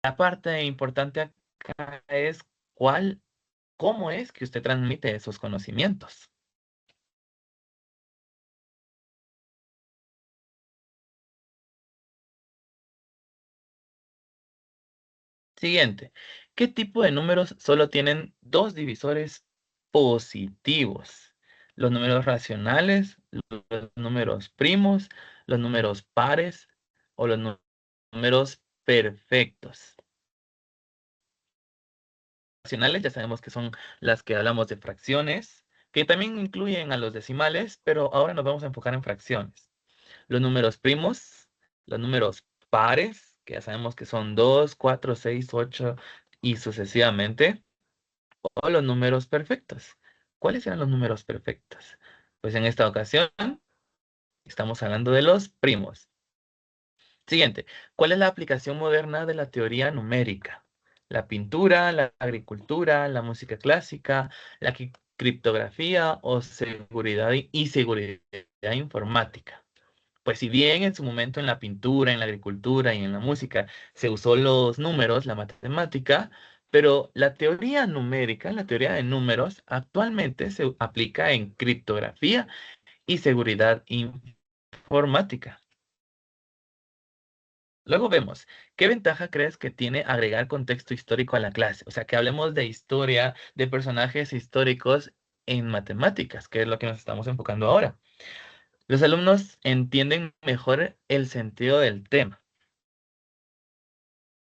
La parte importante acá es cómo es que usted transmite esos conocimientos. Siguiente. ¿Qué tipo de números solo tienen dos divisores positivos? Los números racionales, los números primos, los números pares o los números perfectos. Racionales ya sabemos que son las que hablamos de fracciones, que también incluyen a los decimales, pero ahora nos vamos a enfocar en fracciones. Los números primos, los números pares, que ya sabemos que son 2, 4, 6, 8 y sucesivamente, o los números perfectos. ¿Cuáles eran los números perfectos? Pues en esta ocasión estamos hablando de los primos. Siguiente, ¿cuál es la aplicación moderna de la teoría numérica? La pintura, la agricultura, la música clásica, la criptografía o seguridad y seguridad informática. Pues si bien en su momento en la pintura, en la agricultura y en la música se usó los números, la matemática, pero la teoría numérica, la teoría de números, actualmente se aplica en criptografía y seguridad informática. Luego vemos, ¿qué ventaja crees que tiene agregar contexto histórico a la clase? O sea, que hablemos de historia, de personajes históricos en matemáticas, que es lo que nos estamos enfocando ahora. Los alumnos entienden mejor el sentido del tema.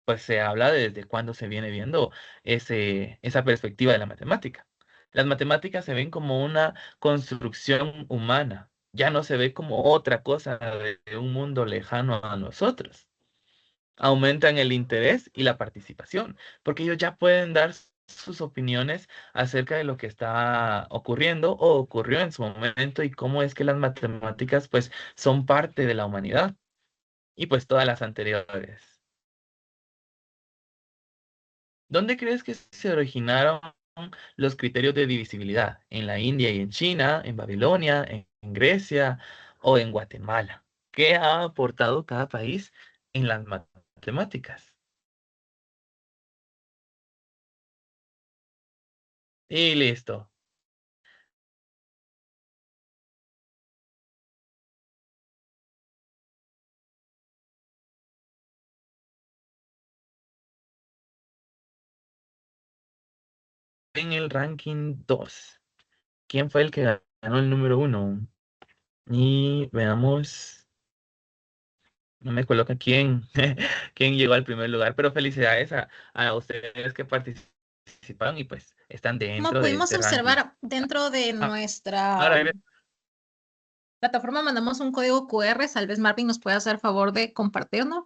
Pues se habla de desde cuándo se viene viendo esa perspectiva de la matemática. Las matemáticas se ven como una construcción humana, ya no se ve como otra cosa de un mundo lejano a nosotros. Aumentan el interés y la participación, porque ellos ya pueden dar sus opiniones acerca de lo que está ocurriendo o ocurrió en su momento y cómo es que las matemáticas pues son parte de la humanidad y pues todas las anteriores. ¿Dónde crees que se originaron los criterios de divisibilidad? ¿En la India y en China, en Babilonia, en Grecia o en Guatemala? ¿Qué ha aportado cada país en las matemáticas? Y listo. En el ranking 2, ¿quién fue el que ganó el número 1? Y veamos, no me coloca quién, quién llegó al primer lugar, pero felicidades a ustedes que participaron y pues están Como dentro de pudimos este ranking. observar, dentro de Ah, nuestra ahora, plataforma mandamos un código QR. Tal vez Marvin nos pueda hacer favor de compartirnos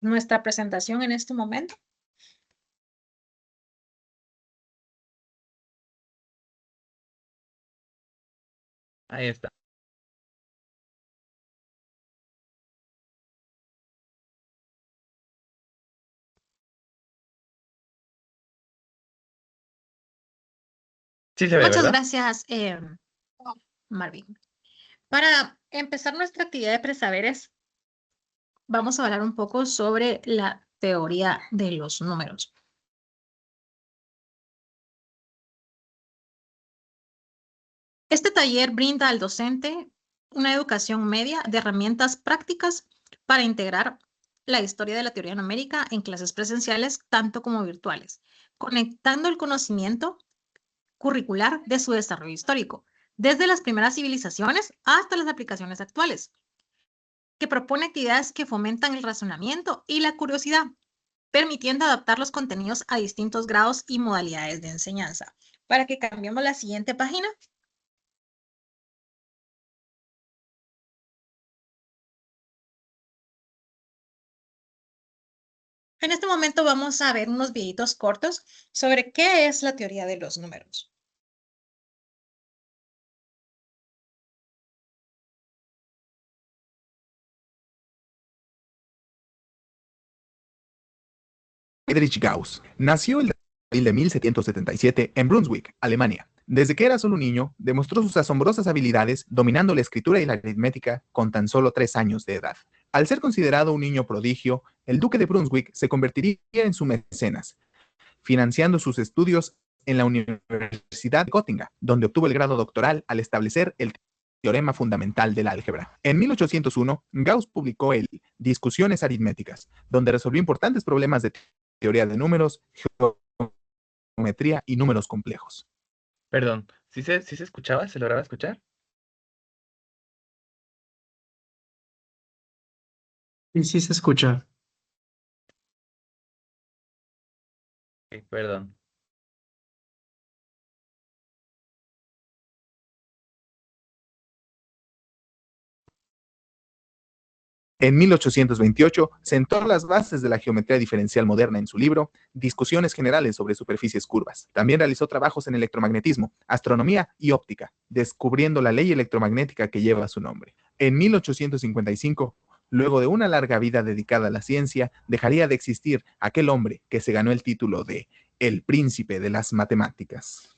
nuestra presentación en este momento. ahí está. Sí se ve, Muchas ¿verdad? gracias, Marvin. Para empezar nuestra actividad de presaberes, vamos a hablar un poco sobre la teoría de los números. Este taller brinda al docente una educación media de herramientas prácticas para integrar la historia de la teoría numérica en clases presenciales, tanto como virtuales, conectando el conocimiento curricular de su desarrollo histórico, desde las primeras civilizaciones hasta las aplicaciones actuales, que propone actividades que fomentan el razonamiento y la curiosidad, permitiendo adaptar los contenidos a distintos grados y modalidades de enseñanza. Para que cambiemos la siguiente página. En este momento vamos a ver unos videitos cortos sobre qué es la teoría de los números. Friedrich Gauss nació el 3 de abril de 1777 en Brunswick, Alemania. Desde que era solo un niño, demostró sus asombrosas habilidades dominando la escritura y la aritmética con tan solo 3 años de edad. Al ser considerado un niño prodigio, el duque de Brunswick se convertiría en su mecenas, financiando sus estudios en la Universidad de Gotinga, donde obtuvo el grado doctoral al establecer el teorema fundamental del álgebra. En 1801, Gauss publicó el Discusiones aritméticas, donde resolvió importantes problemas de teoría de números, geometría y números complejos. Perdón, ¿sí se escuchaba? ¿Se lograba escuchar? Y sí se escucha. Ok, perdón. En 1828 sentó las bases de la geometría diferencial moderna en su libro Discusiones generales sobre superficies curvas. También realizó trabajos en electromagnetismo, astronomía y óptica, descubriendo la ley electromagnética que lleva su nombre. En 1855, luego de una larga vida dedicada a la ciencia, dejaría de existir aquel hombre que se ganó el título de el príncipe de las matemáticas.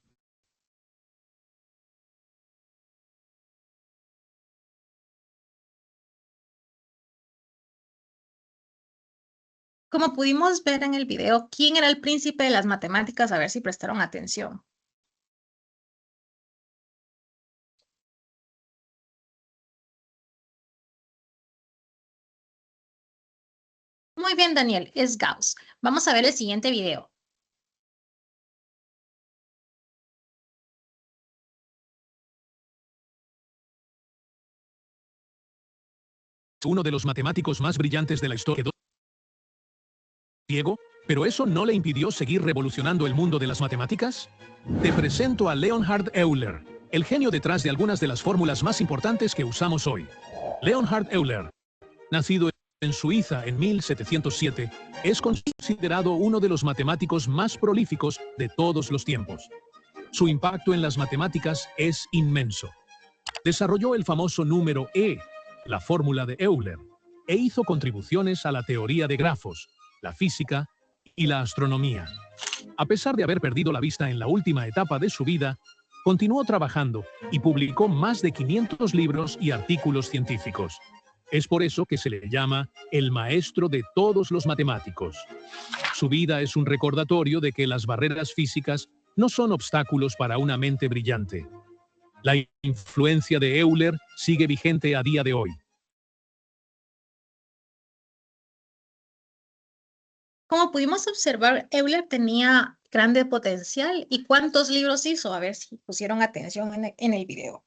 Como pudimos ver en el video, ¿quién era el príncipe de las matemáticas? A ver si prestaron atención. Muy bien, Daniel, es Gauss. Vamos a ver el siguiente video. Uno de los matemáticos más brillantes de la historia. Ciego, pero eso no le impidió seguir revolucionando el mundo de las matemáticas. Te presento a Leonhard Euler, el genio detrás de algunas de las fórmulas más importantes que usamos hoy. Leonhard Euler, nacido en Suiza en 1707, es considerado uno de los matemáticos más prolíficos de todos los tiempos. Su impacto en las matemáticas es inmenso. Desarrolló el famoso número E, la fórmula de Euler, e hizo contribuciones a la teoría de grafos, la física y la astronomía. A pesar de haber perdido la vista en la última etapa de su vida, continuó trabajando y publicó más de 500 libros y artículos científicos. Es por eso que se le llama el maestro de todos los matemáticos. Su vida es un recordatorio de que las barreras físicas no son obstáculos para una mente brillante. La influencia de Euler sigue vigente a día de hoy. Como pudimos observar, Euler tenía grande potencial. ¿Y cuántos libros hizo? A ver si pusieron atención en el video.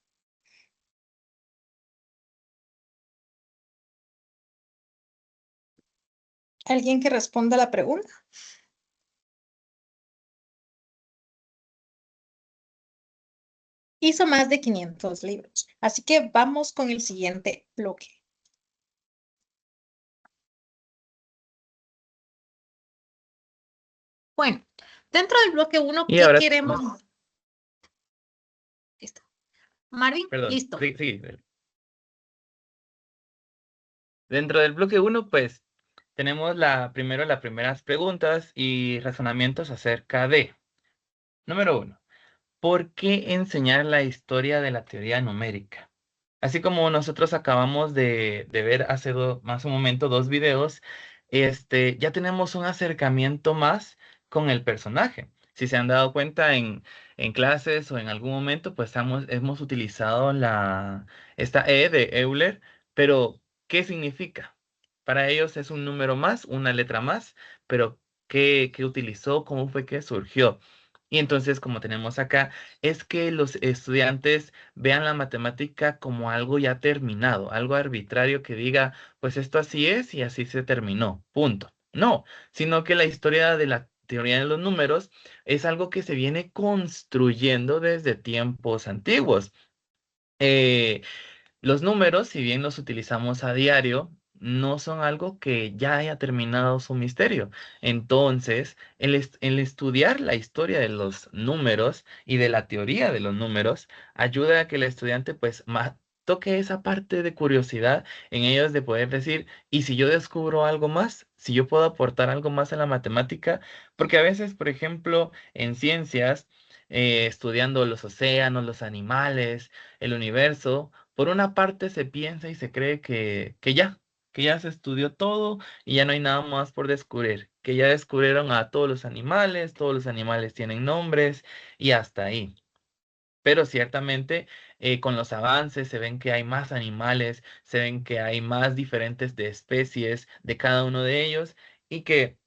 ¿Alguien que responda a la pregunta? Hizo más de 500 libros. Así que vamos con el siguiente bloque. Bueno, dentro del bloque 1, Y ¿qué ahora, queremos? Listo. Marvin, perdón, listo. sí. Dentro del bloque 1, pues, tenemos primero las primeras preguntas y razonamientos acerca de, número 1, ¿por qué enseñar la historia de la teoría numérica? Así como nosotros acabamos de ver hace más un momento 2 videos, ya tenemos un acercamiento más con el personaje. Si se han dado cuenta en clases o en algún momento, pues hemos utilizado esta E de Euler, pero ¿qué significa? Para ellos es un número más, una letra más, pero ¿qué utilizó? ¿Cómo fue que surgió? Y entonces, como tenemos acá, es que los estudiantes vean la matemática como algo ya terminado, algo arbitrario que diga, pues esto así es y así se terminó, punto. No, sino que la historia de la teoría de los números es algo que se viene construyendo desde tiempos antiguos. Eh, los números, si bien los utilizamos a diario, no son algo que ya haya terminado su misterio. Entonces, el estudiar la historia de los números y de la teoría de los números ayuda a que el estudiante pues toque esa parte de curiosidad en ellos de poder decir, ¿y si yo descubro algo más? Si yo puedo aportar algo más a la matemática, porque a veces, por ejemplo, en ciencias, estudiando los océanos, los animales, el universo, por una parte se piensa y se cree que ya, que ya se estudió todo y ya no hay nada más por descubrir, que ya descubrieron a todos los animales tienen nombres y hasta ahí. Pero ciertamente con los avances se ven que hay más animales, se ven que hay más diferentes de especies de cada uno de ellos y que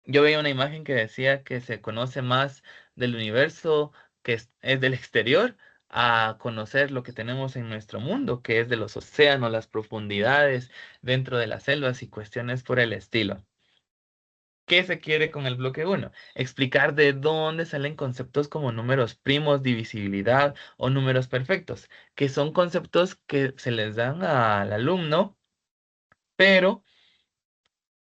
yo veía una imagen que decía que se conoce más del universo que es del exterior a conocer lo que tenemos en nuestro mundo, que es de los océanos, las profundidades dentro de las selvas y cuestiones por el estilo. ¿Qué se quiere con el bloque uno? Explicar de dónde salen conceptos como números primos, divisibilidad o números perfectos, que son conceptos que se les dan al alumno, pero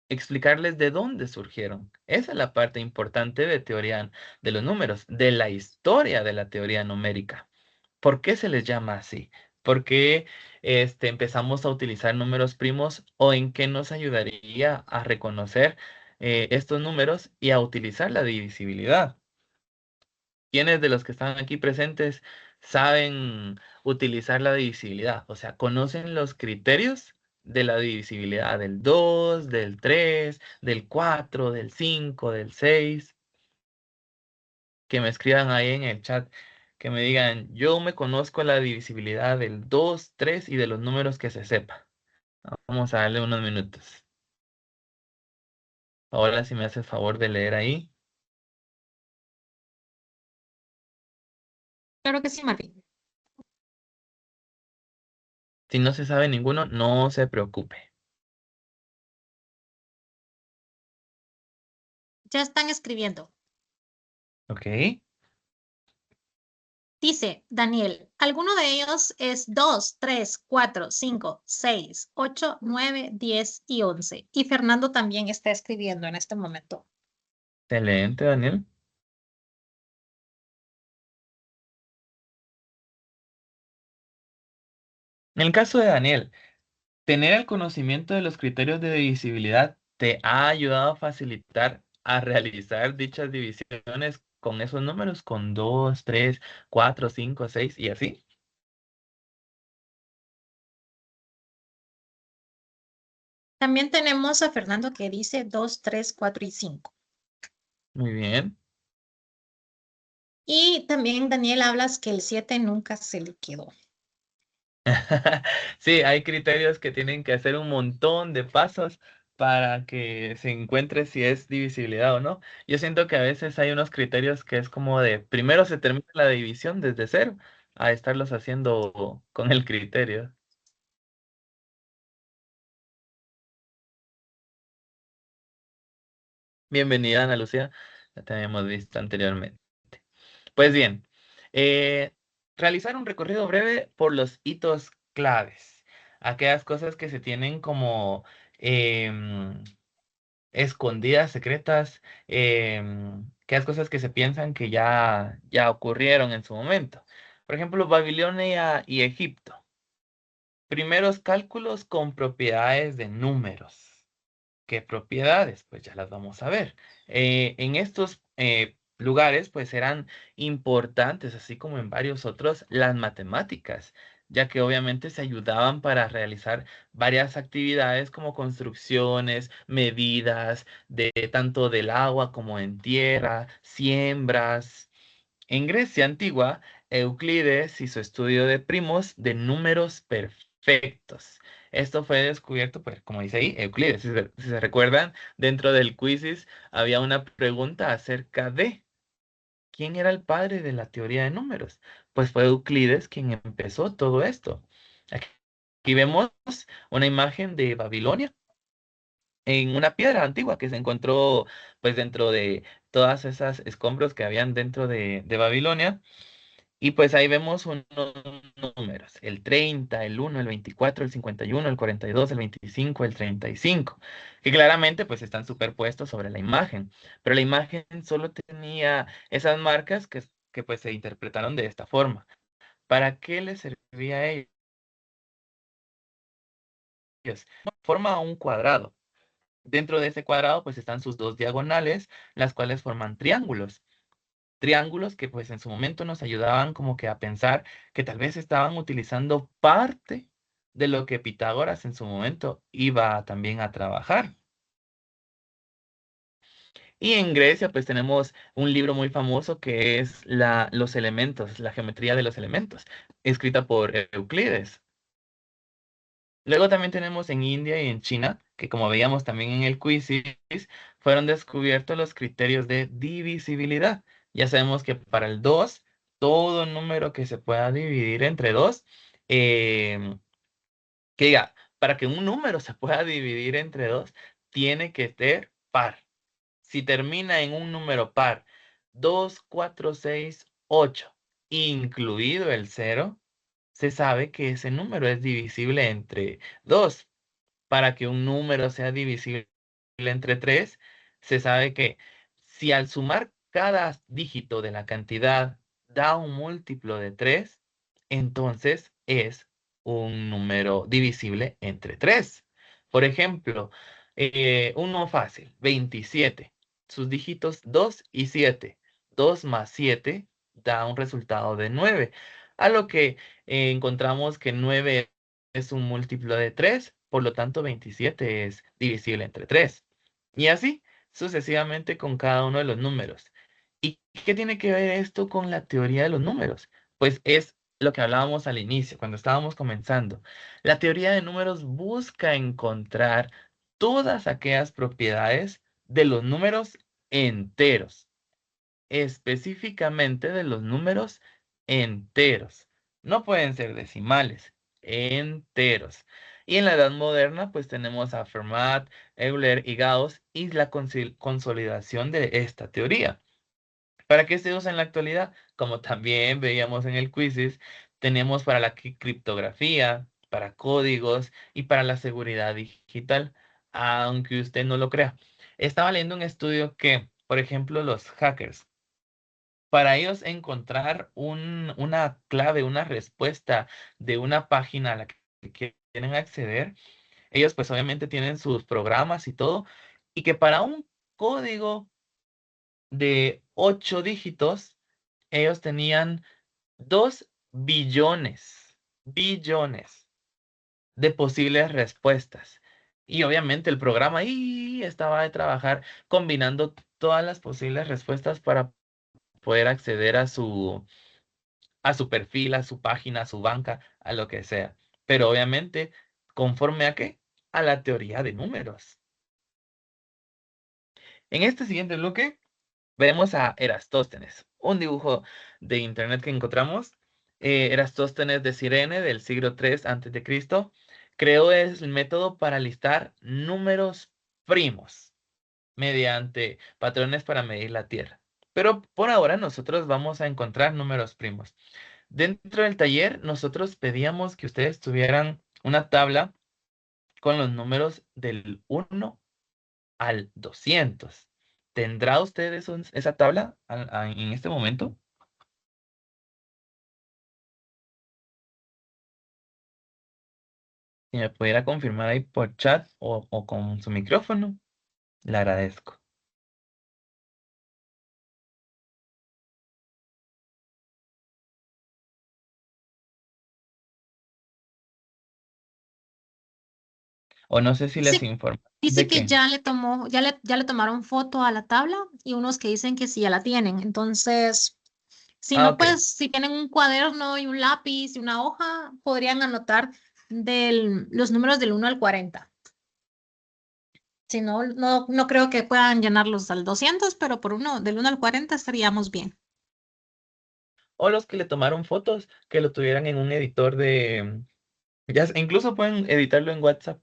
explicarles de dónde surgieron. Esa es la parte importante de teoría de los números, de la historia de la teoría numérica. ¿Por qué se les llama así? ¿Por qué empezamos a utilizar números primos o en qué nos ayudaría a reconocer estos números y a utilizar la divisibilidad? ¿Quiénes de los que están aquí presentes saben utilizar la divisibilidad? O sea, ¿conocen los criterios de la divisibilidad del 2, del 3, del 4, del 5, del 6? Que me escriban ahí en el chat, que me digan, yo me conozco la divisibilidad del 2, 3 y de los números que se sepa. Vamos a darle unos minutos. Ahora si me haces favor de leer ahí. Claro que sí, Marvin. Si no se sabe ninguno, no se preocupe. Ya están escribiendo. ¿Ok? Dice Daniel, alguno de ellos es 2, 3, 4, 5, 6, 8, 9, 10 y 11. Y Fernando también está escribiendo en este momento. Excelente, Daniel. En el caso de Daniel, tener el conocimiento de los criterios de divisibilidad te ha ayudado a facilitar a realizar dichas divisiones con esos números, con 2, 3, 4, 5, 6 y así. También tenemos a Fernando que dice 2, 3, 4 y 5. Muy bien. Y también Daniel hablas que el 7 nunca se le quedó. Sí, hay criterios que tienen que hacer un montón de pasos para que se encuentre si es divisibilidad o no. Yo siento que a veces hay unos criterios que es como de primero se termina la división desde cero a estarlos haciendo con el criterio. Bienvenida, Ana Lucía. Ya te habíamos visto anteriormente. Pues bien, eh, realizar un recorrido breve por los hitos claves. Aquellas cosas que se tienen como em, escondidas, secretas, aquellas cosas que se piensan que ya ocurrieron en su momento. Por ejemplo, Babilonia y Egipto. Primeros cálculos con propiedades de números. ¿Qué propiedades? Pues ya las vamos a ver. En estos lugares, pues eran importantes, así como en varios otros, las matemáticas, ya que obviamente se ayudaban para realizar varias actividades como construcciones, medidas de tanto del agua como en tierra, siembras. En Grecia antigua, Euclides hizo estudio de primos de números perfectos. Esto fue descubierto, pues, como dice ahí, Euclides. Si se recuerdan, dentro del quizzes había una pregunta acerca de quién era el padre de la teoría de números. Pues fue Euclides quien empezó todo esto. Aquí vemos una imagen de Babilonia en una piedra antigua que se encontró, pues, dentro de todas esas escombros que habían dentro de Babilonia. Y pues ahí vemos unos números, el 30, el 1, el 24, el 51, el 42, el 25, el 35, que claramente pues están superpuestos sobre la imagen, pero la imagen solo tenía esas marcas que pues se interpretaron de esta forma. ¿Para qué les servía a ellos? Forma un cuadrado. Dentro de ese cuadrado pues están sus dos diagonales, las cuales forman triángulos. Triángulos que pues en su momento nos ayudaban como que a pensar que tal vez estaban utilizando parte de lo que Pitágoras en su momento iba también a trabajar. Y en Grecia, pues tenemos un libro muy famoso que es Los elementos, la geometría de los elementos, escrita por Euclides. Luego también tenemos en India y en China, que como veíamos también en el quizzes, fueron descubiertos los criterios de divisibilidad. Ya sabemos que para el 2, todo número que se pueda dividir entre 2, que diga, para que un número se pueda dividir entre 2, tiene que ser par. Si termina en un número par, 2, 4, 6, 8, incluido el 0, se sabe que ese número es divisible entre 2. Para que un número sea divisible entre 3, se sabe que si al sumar cada dígito de la cantidad da un múltiplo de 3, entonces es un número divisible entre 3. Por ejemplo, uno fácil, 27. Sus dígitos 2 y 7. 2 más 7 da un resultado de 9. A lo que encontramos que 9 es un múltiplo de 3, por lo tanto 27 es divisible entre 3. Y así sucesivamente con cada uno de los números. ¿Y qué tiene que ver esto con la teoría de los números? Pues es lo que hablábamos al inicio, cuando estábamos comenzando. La teoría de números busca encontrar todas aquellas propiedades de los números enteros, específicamente de los números enteros. No pueden ser decimales, enteros. Y en la Edad Moderna, pues tenemos a Fermat, Euler y Gauss y la consolidación de esta teoría. ¿Para qué se usa en la actualidad? Como también veíamos en el quizzes, tenemos para la criptografía, para códigos y para la seguridad digital, aunque usted no lo crea. Estaba leyendo un estudio que, por ejemplo, los hackers, para ellos encontrar una clave, una respuesta de una página a la que quieren acceder, ellos pues obviamente tienen sus programas y todo, y que para un código de 8 dígitos, ellos tenían 2 billones de posibles respuestas. Y obviamente el programa ahí estaba de trabajar combinando todas las posibles respuestas para poder acceder a su perfil, a su página, a su banca, a lo que sea. Pero obviamente, ¿conforme a qué? A la teoría de números. En este siguiente bloque, vemos a Erastóstenes, un dibujo de internet que encontramos. Erastóstenes de Cirene del siglo III a.C. creó el método para listar números primos mediante patrones para medir la Tierra. Pero por ahora nosotros vamos a encontrar números primos. Dentro del taller, nosotros pedíamos que ustedes tuvieran una tabla con los números del 1 al 200. ¿Tendrá usted esa tabla en este momento? Si me pudiera confirmar ahí por chat o con su micrófono, le agradezco. O no sé si les Dice, informo. dice ¿De que qué? ya le tomaron foto a la tabla y unos que dicen que sí ya la tienen. Entonces, si Ah, no, ok. pues si tienen un cuaderno y un lápiz y una hoja, podrían anotar los números del 1 al 40. Si no, no creo que puedan llenarlos al 200, pero del 1 al 40 estaríamos bien. O los que le tomaron fotos, que lo tuvieran en un editor de... incluso pueden editarlo en WhatsApp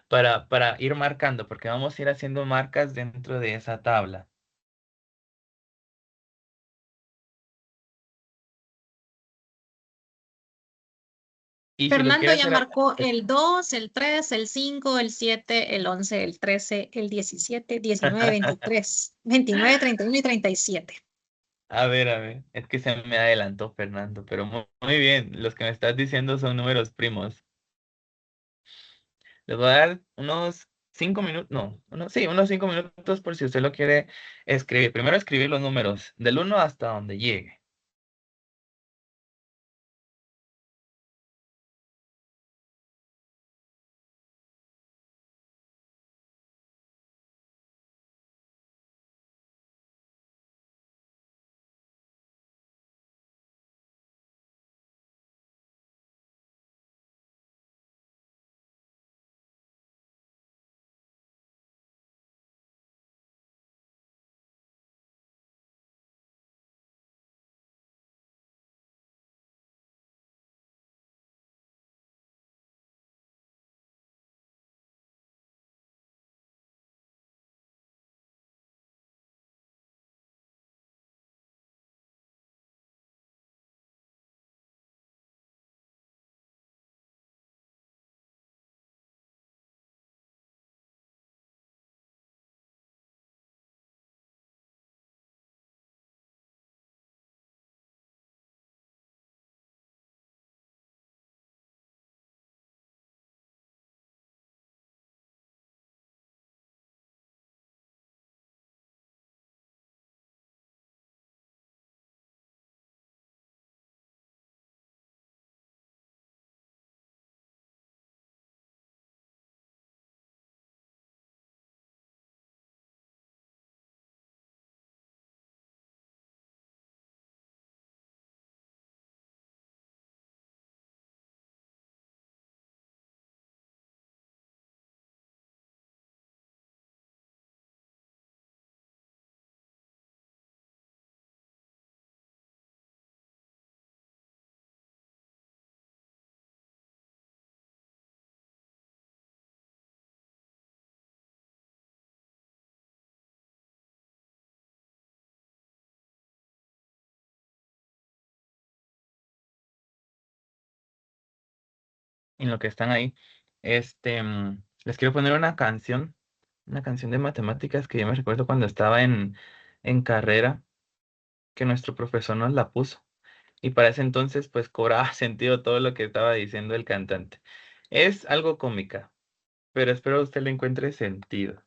para ir marcando, porque vamos a ir haciendo marcas dentro de esa tabla. Y si lo Fernando quiere ya hacer ahí, marcó pues, el 2, el 3, el 5, el 7, el 11, el 13, el 17, 19, 23, 29, 31 y 37. a ver, es que se me adelantó Fernando, pero muy bien, los que me estás diciendo son números primos. Les voy a dar unos 5 minutos, no, sí, unos 5 minutos por si usted lo quiere escribir. Primero escribir los números del 1 hasta donde llegue. en lo que están ahí, les quiero poner una canción de matemáticas que yo me recuerdo cuando estaba en carrera, que nuestro profesor nos la puso. Y para ese entonces, pues cobraba sentido todo lo que estaba diciendo el cantante. Es algo cómica, pero espero usted le encuentre sentido.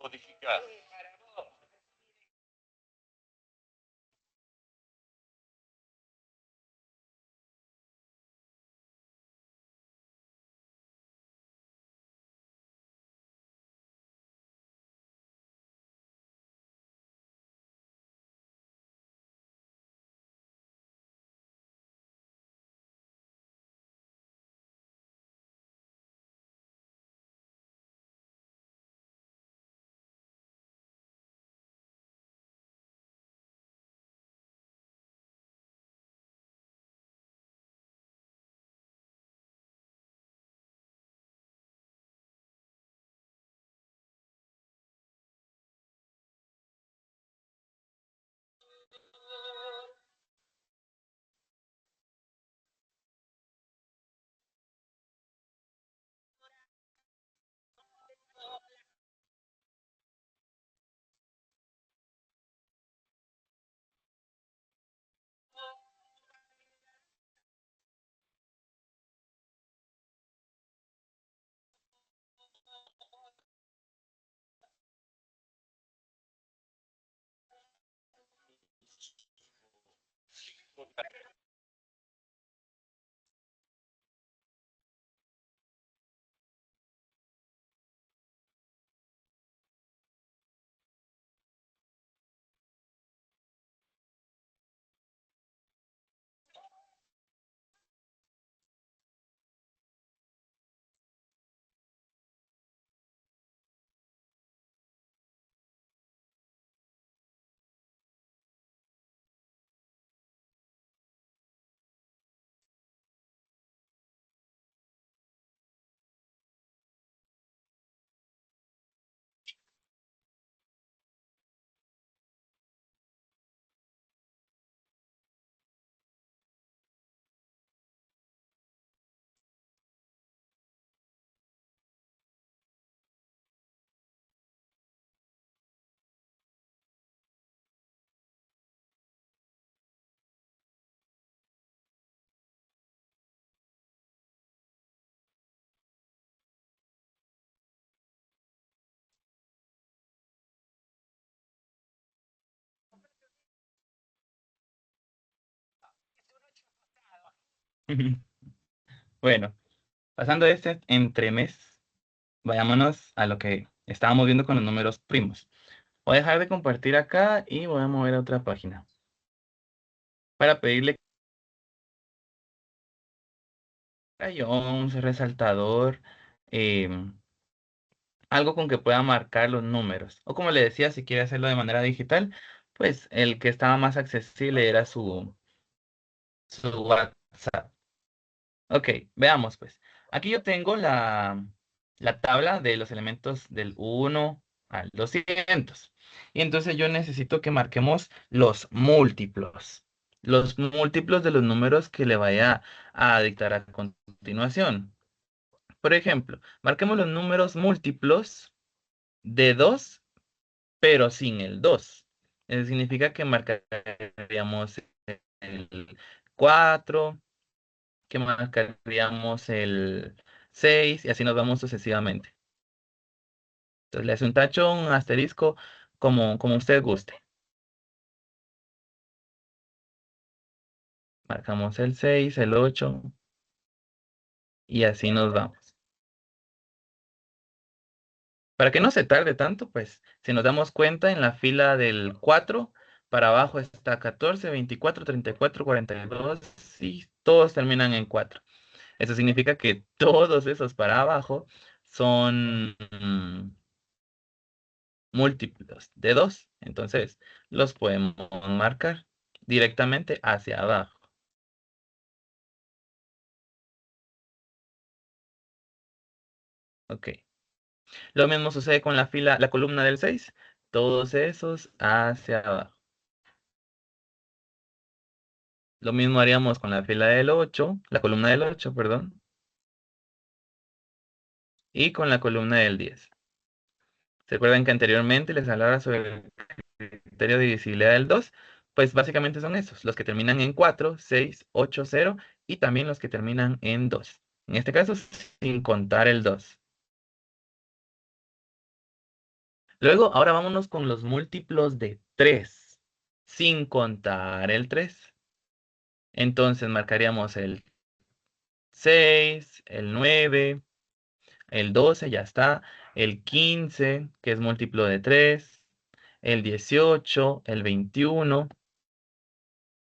Modificar. Bueno, pasando este entremés, vayámonos a lo que estábamos viendo con los números primos. Voy a dejar de compartir acá y voy a mover a otra página para pedirle crayón, resaltador, em, algo con que pueda marcar los números. O como le decía, si quiere hacerlo de manera digital, pues el que estaba más accesible era su WhatsApp. Ok, veamos pues. Aquí yo tengo la tabla de los elementos del 1 al 200. Y entonces yo necesito que marquemos los múltiplos. Los múltiplos de los números que le vaya a dictar a continuación. Por ejemplo, marquemos los números múltiplos de 2 pero sin el 2. Eso significa que marcaríamos el 4, que marcaríamos el 6 y así nos vamos sucesivamente. Entonces le hace un tacho, un asterisco, como usted guste. Marcamos el 6, el 8 y así nos vamos. Para que no se tarde tanto, pues si nos damos cuenta en la fila del 4, para abajo está 14, 24, 34, 42 y todos terminan en 4. Eso significa que todos esos para abajo son múltiplos de 2. Entonces los podemos marcar directamente hacia abajo. Ok. Lo mismo sucede con la columna del 6. Todos esos hacia abajo. Lo mismo haríamos con la fila del 8, la columna del 8, perdón. Y con la columna del 10. ¿Se acuerdan que anteriormente les hablaba sobre el criterio de divisibilidad del 2? Pues básicamente son esos, los que terminan en 4, 6, 8, 0 y también los que terminan en 2. En este caso, sin contar el 2. Luego, ahora vámonos con los múltiplos de 3, sin contar el 3. Entonces marcaríamos el 6, el 9, el 12, ya está, el 15, que es múltiplo de 3, el 18, el 21,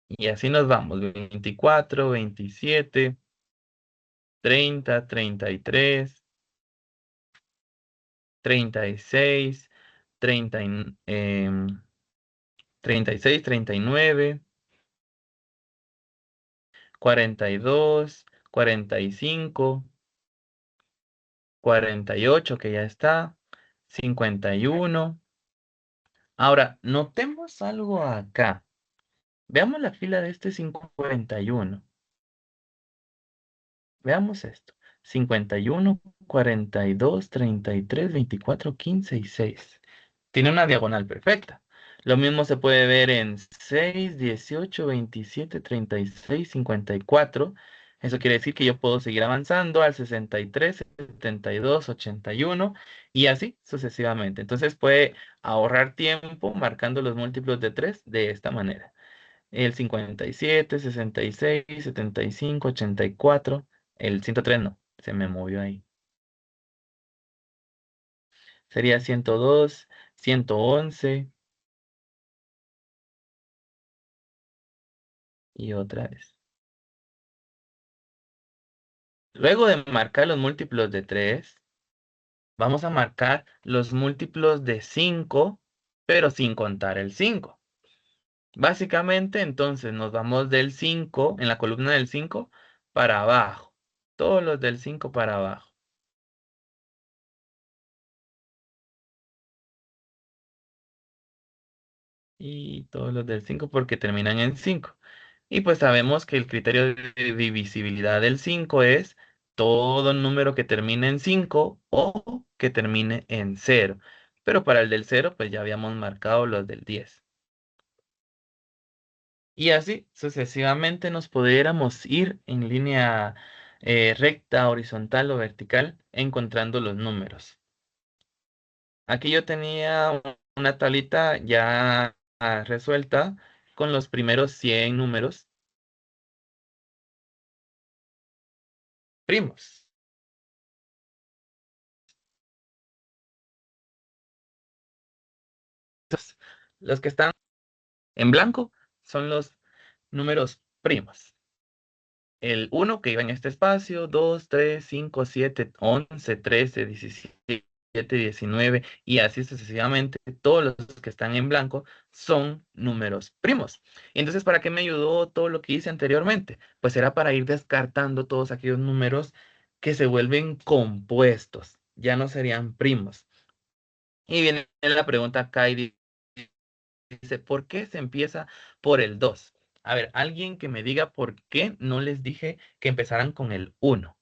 y así nos vamos, 24, 27, 30, 33, 36, 36, 39, 42, 45, 48, que ya está, 51. Ahora, notemos algo acá. Veamos la fila de este 51. Veamos esto. 51, 42, 33, 24, 15 y 6. Tiene una diagonal perfecta. Lo mismo se puede ver en 6, 18, 27, 36, 54. Eso quiere decir que yo puedo seguir avanzando al 63, 72, 81 y así sucesivamente. Entonces puede ahorrar tiempo marcando los múltiplos de 3 de esta manera. El 57, 66, 75, 84. El 103 no, se me movió ahí. Sería 102, 111 y otra vez. Luego de marcar los múltiplos de 3, vamos a marcar los múltiplos de 5, pero sin contar el 5. Básicamente, entonces, nos vamos del 5, en la columna del 5, para abajo. Todos los del 5 para abajo. Y todos los del 5 porque terminan en 5. Y pues sabemos que el criterio de divisibilidad del 5 es todo número que termine en 5 o que termine en 0. Pero para el del 0, pues ya habíamos marcado los del 10. Y así sucesivamente nos pudiéramos ir en línea recta, horizontal o vertical, encontrando los números. Aquí yo tenía una tablita ya resuelta con los primeros 100 números primos. Entonces, los que están en blanco son los números primos. El 1 que iba en este espacio, 2, 3, 5, 7, 11, 13, 17, 19 y así sucesivamente. Todos los que están en blanco son números primos. Y entonces, ¿para qué me ayudó todo lo que hice anteriormente? Pues era para ir descartando todos aquellos números que se vuelven compuestos. Ya no serían primos. Y viene la pregunta acá y dice, ¿por qué se empieza por el 2? A ver, alguien que me diga por qué no les dije que empezaran con el 1.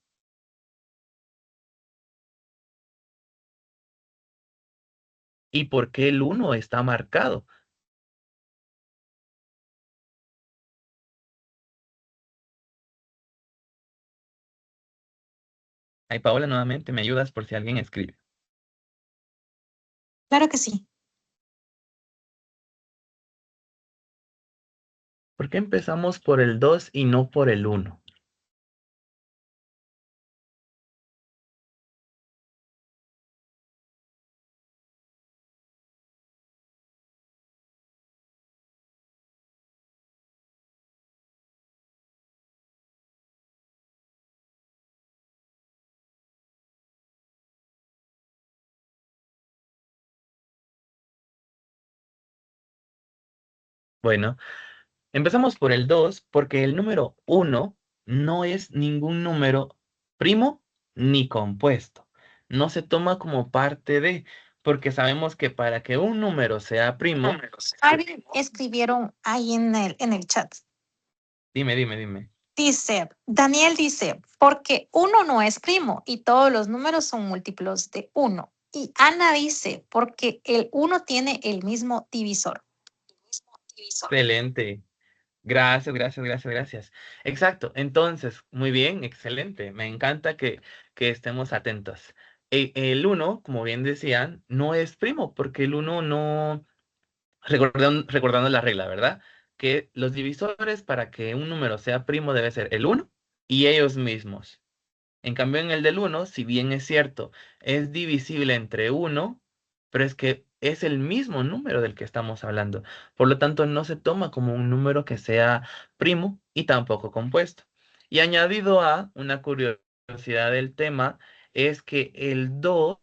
¿Y por qué el 1 está marcado? Ay, Paola, nuevamente me ayudas por si alguien escribe. Claro que sí. ¿Por qué empezamos por el 2 y no por el 1? Bueno, empezamos por el 2 porque el número 1 no es ningún número primo ni compuesto. no se toma como parte de, porque sabemos que para que un número sea primo, Marvin, escribieron ahí en el chat. dime. Dice, Daniel dice, porque uno no es primo y todos los números son múltiplos de uno. Y Ana dice, porque el uno tiene el mismo divisor. Excelente. Gracias. Exacto. Entonces, muy bien, excelente. Me encanta que estemos atentos. El uno, como bien decían, no es primo, porque el uno no, recordando la regla, ¿verdad? Que los divisores para que un número sea primo debe ser el uno y ellos mismos. En cambio, en el del uno, si bien es cierto, es divisible entre uno, pero es que es el mismo número del que estamos hablando. Por lo tanto, no se toma como un número que sea primo y tampoco compuesto. Y añadido a una curiosidad del tema, es que el 2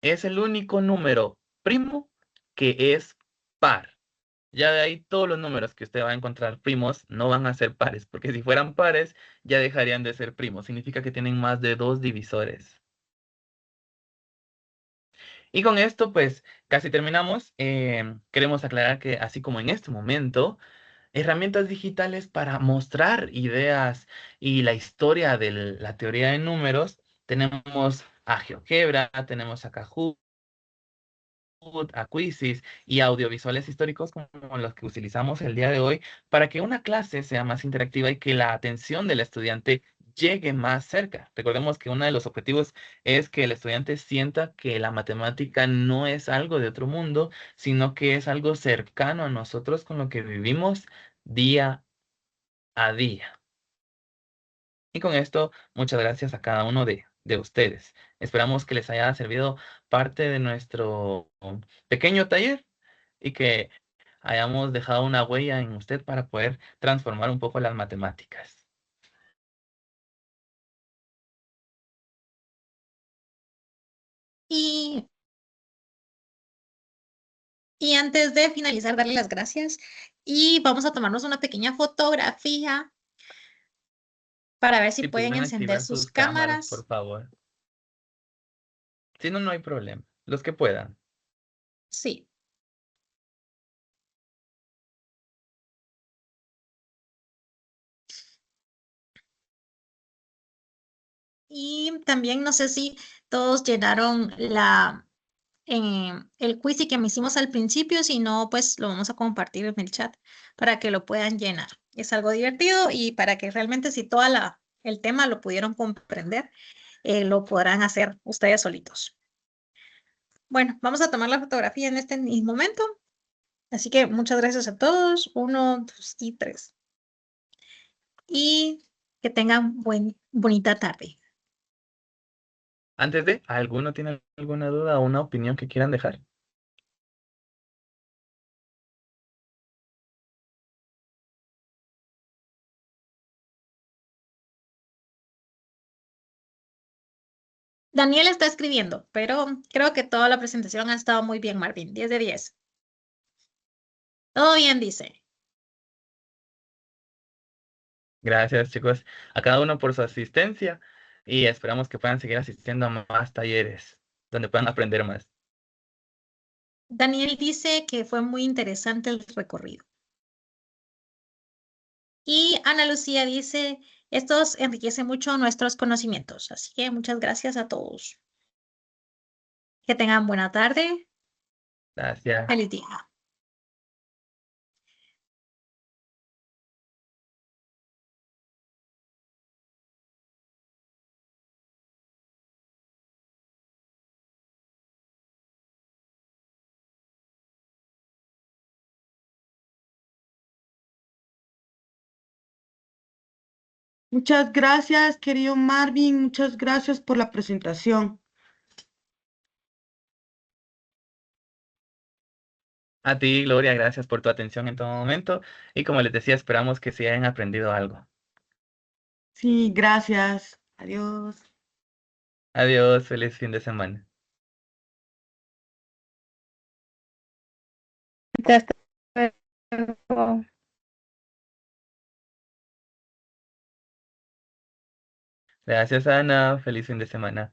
es el único número primo que es par. Ya de ahí todos los números que usted va a encontrar primos no van a ser pares, porque si fueran pares ya dejarían de ser primos. Significa que tienen más de dos divisores. Y con esto, pues casi terminamos. Queremos aclarar que así como en este momento, herramientas digitales para mostrar ideas y la historia de la teoría de números, tenemos a GeoGebra, tenemos a Kahoot, a quizzes y audiovisuales históricos como los que utilizamos el día de hoy para que una clase sea más interactiva y que la atención del estudiante llegue más cerca. Recordemos que uno de los objetivos es que el estudiante sienta que la matemática no es algo de otro mundo, sino que es algo cercano a nosotros con lo que vivimos día a día. Y con esto, muchas gracias a cada uno de ustedes. Esperamos que les haya servido parte de nuestro pequeño taller y que hayamos dejado una huella en usted para poder transformar un poco las matemáticas. Y, y antes de finalizar, darle las gracias y vamos a tomarnos una pequeña fotografía para ver si Si pueden pudieran encender activar sus sus cámaras, por cámaras. favor. Si no, no hay problema. Los que puedan. Sí. Y también no sé si todos llenaron el quiz que me hicimos al principio, si no, pues lo vamos a compartir en el chat para que lo puedan llenar. Es algo divertido y para que realmente si el tema lo pudieron comprender, lo podrán hacer ustedes solitos. Bueno, vamos a tomar la fotografía en este mismo momento. Así que muchas gracias a todos. 1, 2 y 3. Y que tengan bonita tarde. Antes de, ¿alguno tiene alguna duda o una opinión que quieran dejar? Daniel está escribiendo, pero creo que toda la presentación ha estado muy bien, Marvin. 10 de 10. Todo bien, dice. Gracias, chicos, a cada uno por su asistencia y esperamos que puedan seguir asistiendo a más talleres donde puedan aprender más. Daniel dice que fue muy interesante el recorrido. Y Ana Lucía dice, estos enriquecen mucho nuestros conocimientos. Así que muchas gracias a todos. Que tengan buena tarde. Gracias. Feliz día. Muchas gracias, querido Marvin. Muchas gracias por la presentación. A ti, Gloria, gracias por tu atención en todo momento y como les decía, esperamos que se hayan aprendido algo. Sí, gracias. Adiós. Adiós, feliz fin de semana. Hasta luego. Gracias, Ana, feliz fin de semana.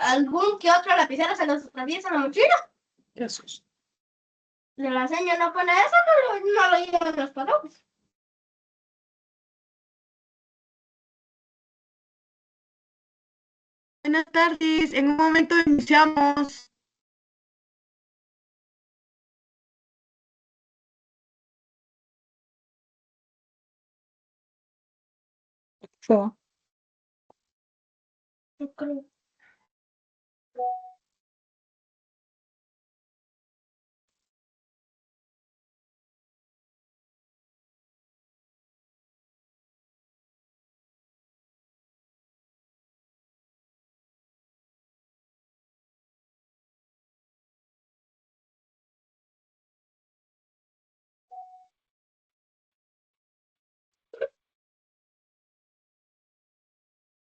algún que otro lapicero se los atraviesa en la mochila. Eso es. De la seña no pone eso, no lo llevan los padres. Buenas tardes, en un momento iniciamos. Yo. Yo creo.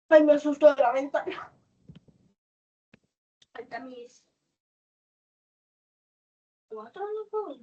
Ay, me asustó de la ventana. Ahí está mis 4 no puedo.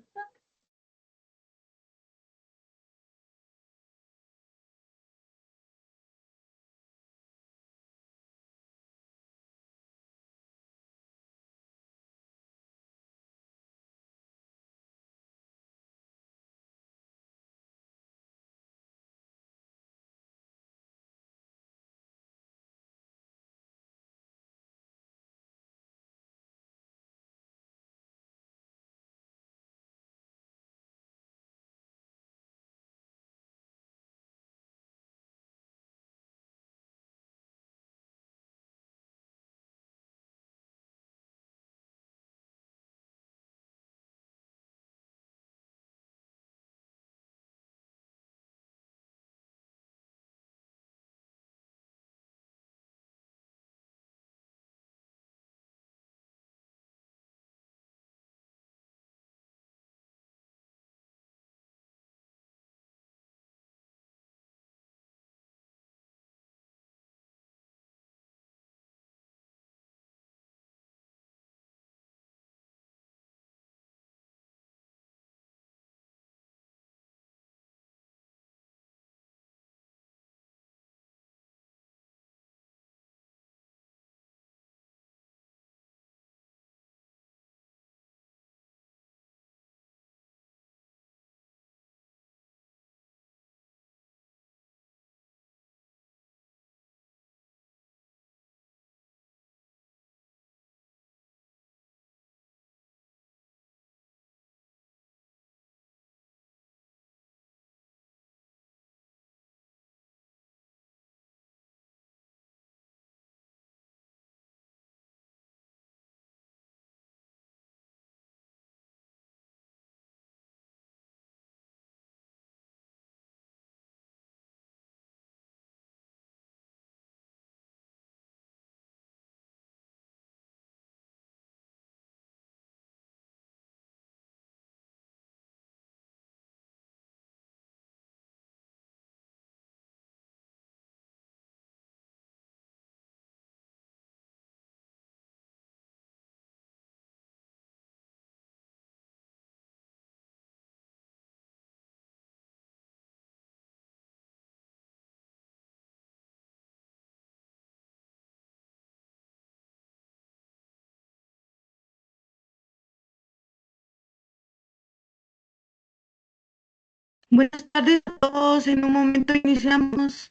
Buenas tardes a todos, en un momento iniciamos.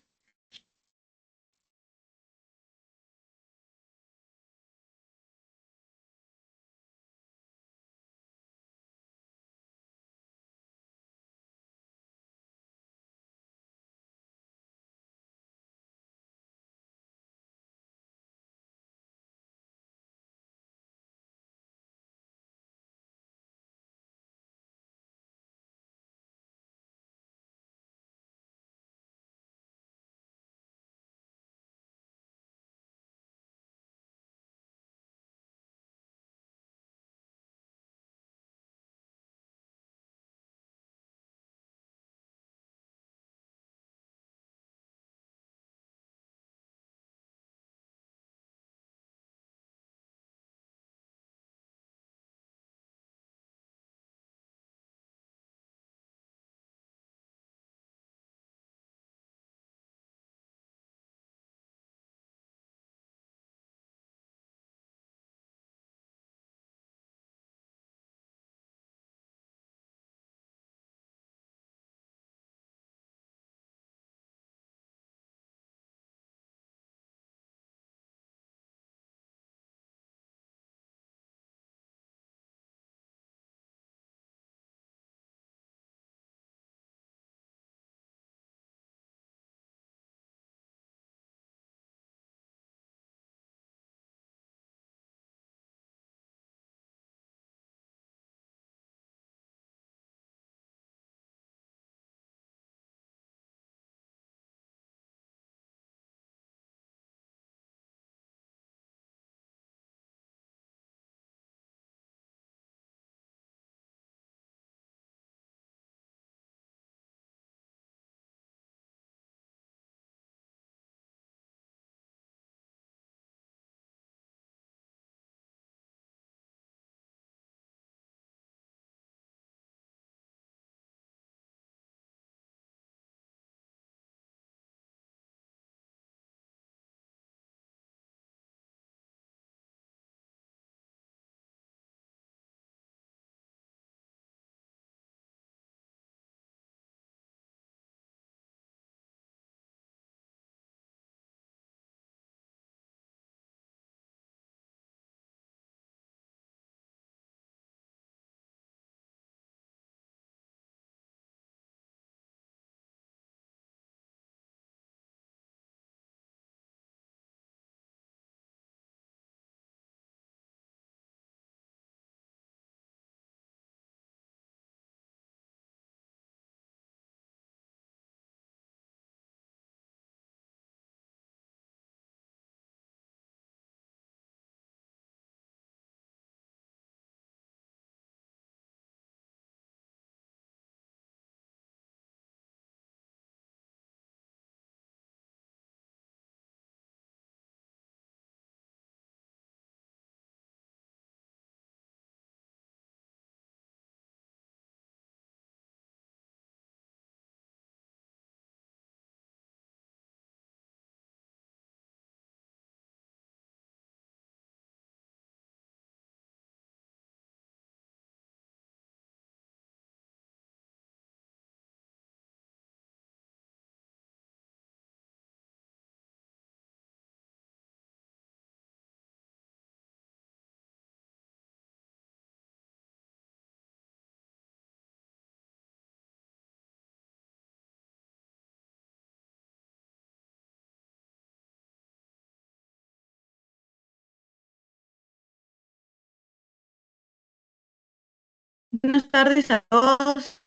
Buenas tardes a todos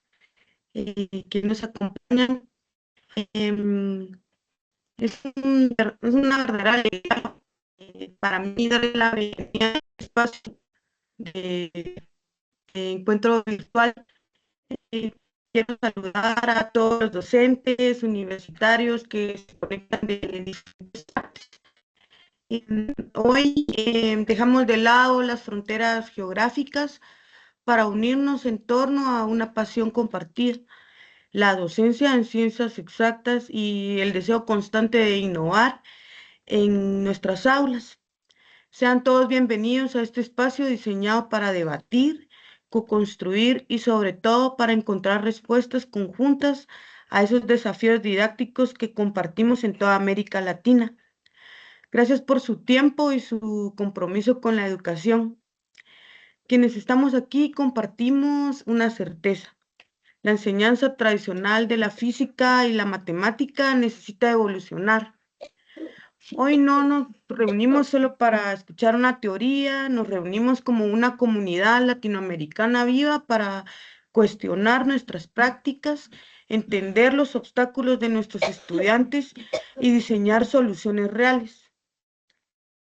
que nos acompañan. Em, es una verdadera alegría para mí darle la bienvenida a este espacio de encuentro virtual. Eh, Quiero saludar a todos los docentes universitarios que se conectan de diferentes partes. Hoy dejamos de lado las fronteras geográficas para unirnos en torno a una pasión compartida, la docencia en ciencias exactas y el deseo constante de innovar en nuestras aulas. Sean todos bienvenidos a este espacio diseñado para debatir, co-construir y sobre todo para encontrar respuestas conjuntas a esos desafíos didácticos que compartimos en toda América Latina. Gracias por su tiempo y su compromiso con la educación. Quienes estamos aquí compartimos una certeza. La enseñanza tradicional de la física y la matemática necesita evolucionar. Hoy no nos reunimos solo para escuchar una teoría, nos reunimos como una comunidad latinoamericana viva para cuestionar nuestras prácticas, entender los obstáculos de nuestros estudiantes y diseñar soluciones reales.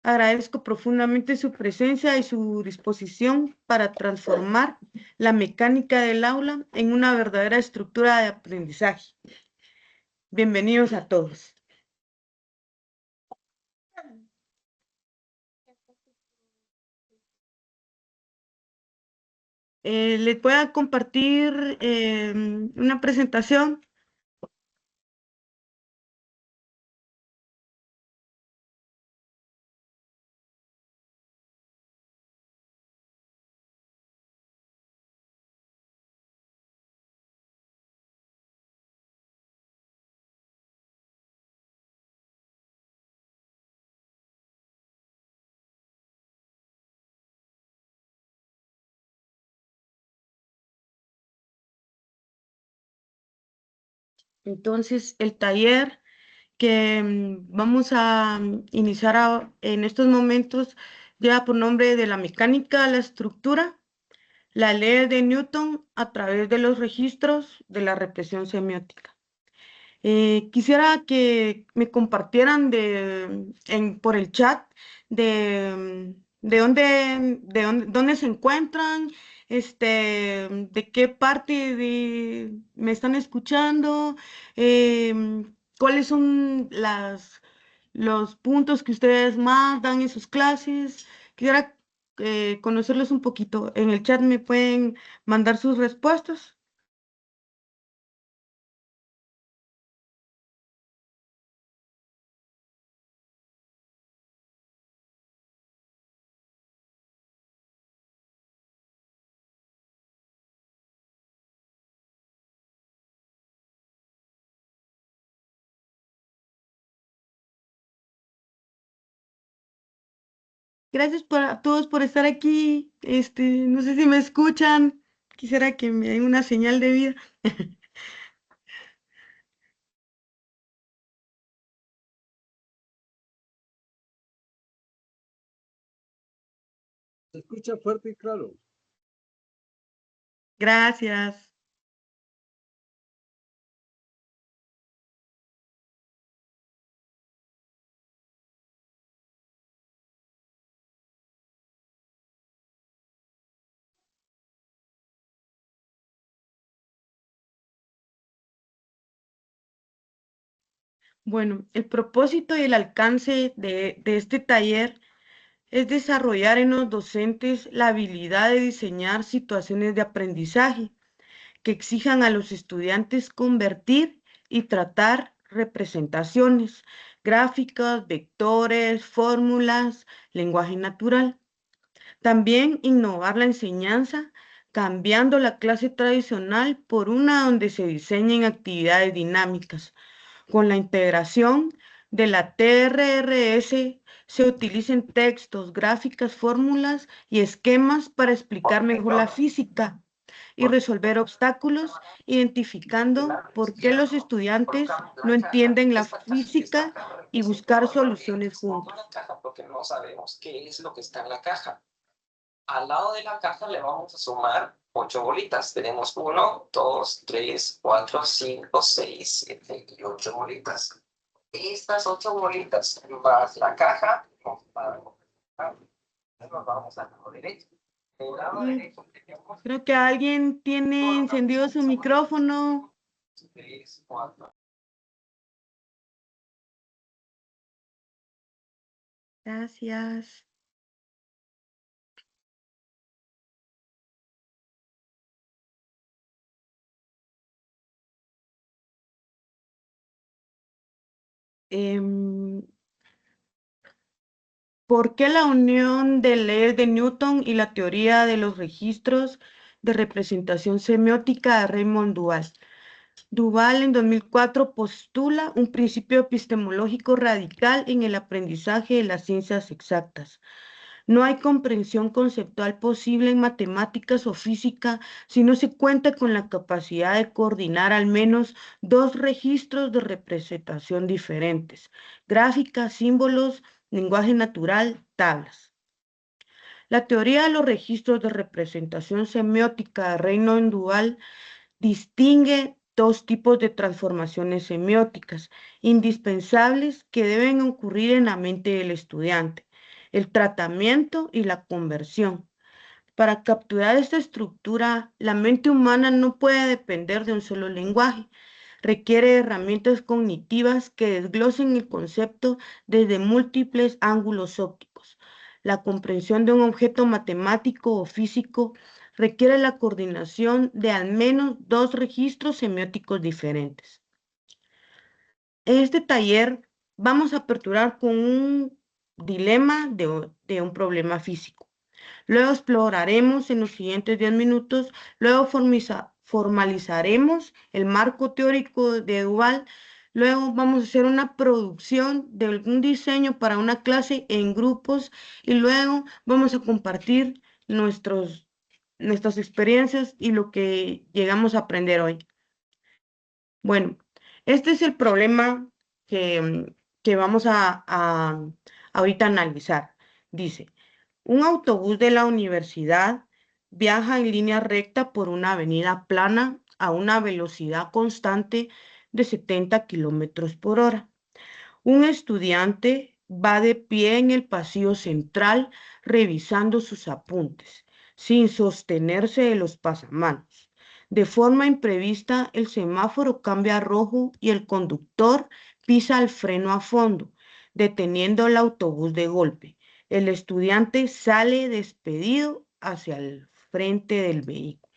Agradezco profundamente su presencia y su disposición para transformar la mecánica del aula en una verdadera estructura de aprendizaje. Bienvenidos a todos. Les voy a compartir una presentación. Entonces, el taller que vamos a iniciar en estos momentos lleva por nombre de la mecánica a la estructura, la ley de Newton a través de los registros de la represión semiótica. Quisiera que me compartieran por el chat dónde se encuentran, de qué parte me están escuchando, cuáles son los puntos que ustedes más dan en sus clases. Quisiera conocerlos un poquito. En el chat me pueden mandar sus respuestas. Gracias a todos por estar aquí. No sé si me escuchan. Quisiera que me den una señal de vida. Se escucha fuerte y claro. Gracias. Bueno, el propósito y el alcance de este taller es desarrollar en los docentes la habilidad de diseñar situaciones de aprendizaje que exijan a los estudiantes convertir y tratar representaciones gráficas, vectores, fórmulas, lenguaje natural. También innovar la enseñanza, cambiando la clase tradicional por una donde se diseñen actividades dinámicas. Con la integración de la TRRS se utilicen textos, gráficas, fórmulas y esquemas para explicar mejor la física y resolver obstáculos, identificando por qué los estudiantes no entienden la física y buscar soluciones juntos. Porque no sabemos qué es lo que está en la caja. Al lado de la caja le vamos a sumar 8 bolitas. Tenemos 1, 2, 3, 4, 5, 6, 7 y 8 bolitas. Estas 8 bolitas más la caja nos vamos al lado derecho. Del lado derecho tenemos Creo que alguien tiene encendido su micrófono. 3, 4. Gracias. ¿Por qué la unión de leyes de Newton y la teoría de los registros de representación semiótica de Raymond Duval? Duval en 2004 postula un principio epistemológico radical en el aprendizaje de las ciencias exactas. No hay comprensión conceptual posible en matemáticas o física si no se cuenta con la capacidad de coordinar al menos dos registros de representación diferentes: gráfica, símbolos, lenguaje natural, tablas. La teoría de los registros de representación semiótica de Raymond Duval distingue dos tipos de transformaciones semióticas indispensables que deben ocurrir en la mente del estudiante: el tratamiento y la conversión. Para capturar esta estructura, la mente humana no puede depender de un solo lenguaje. Requiere herramientas cognitivas que desglosen el concepto desde múltiples ángulos ópticos. La comprensión de un objeto matemático o físico requiere la coordinación de al menos dos registros semióticos diferentes. En este taller vamos a aperturar con un dilema de un problema físico. Luego exploraremos en los siguientes 10 minutos, luego formalizaremos el marco teórico de Duval, luego vamos a hacer una producción de algún diseño para una clase en grupos y luego vamos a compartir nuestras experiencias y lo que llegamos a aprender hoy. Bueno, este es el problema que vamos a ahorita analizar. Dice: un autobús de la universidad viaja en línea recta por una avenida plana a una velocidad constante de 70 kilómetros por hora. Un estudiante va de pie en el pasillo central revisando sus apuntes, sin sostenerse de los pasamanos. De forma imprevista, el semáforo cambia a rojo y el conductor pisa el freno a fondo, deteniendo el autobús de golpe. El estudiante sale despedido hacia el frente del vehículo.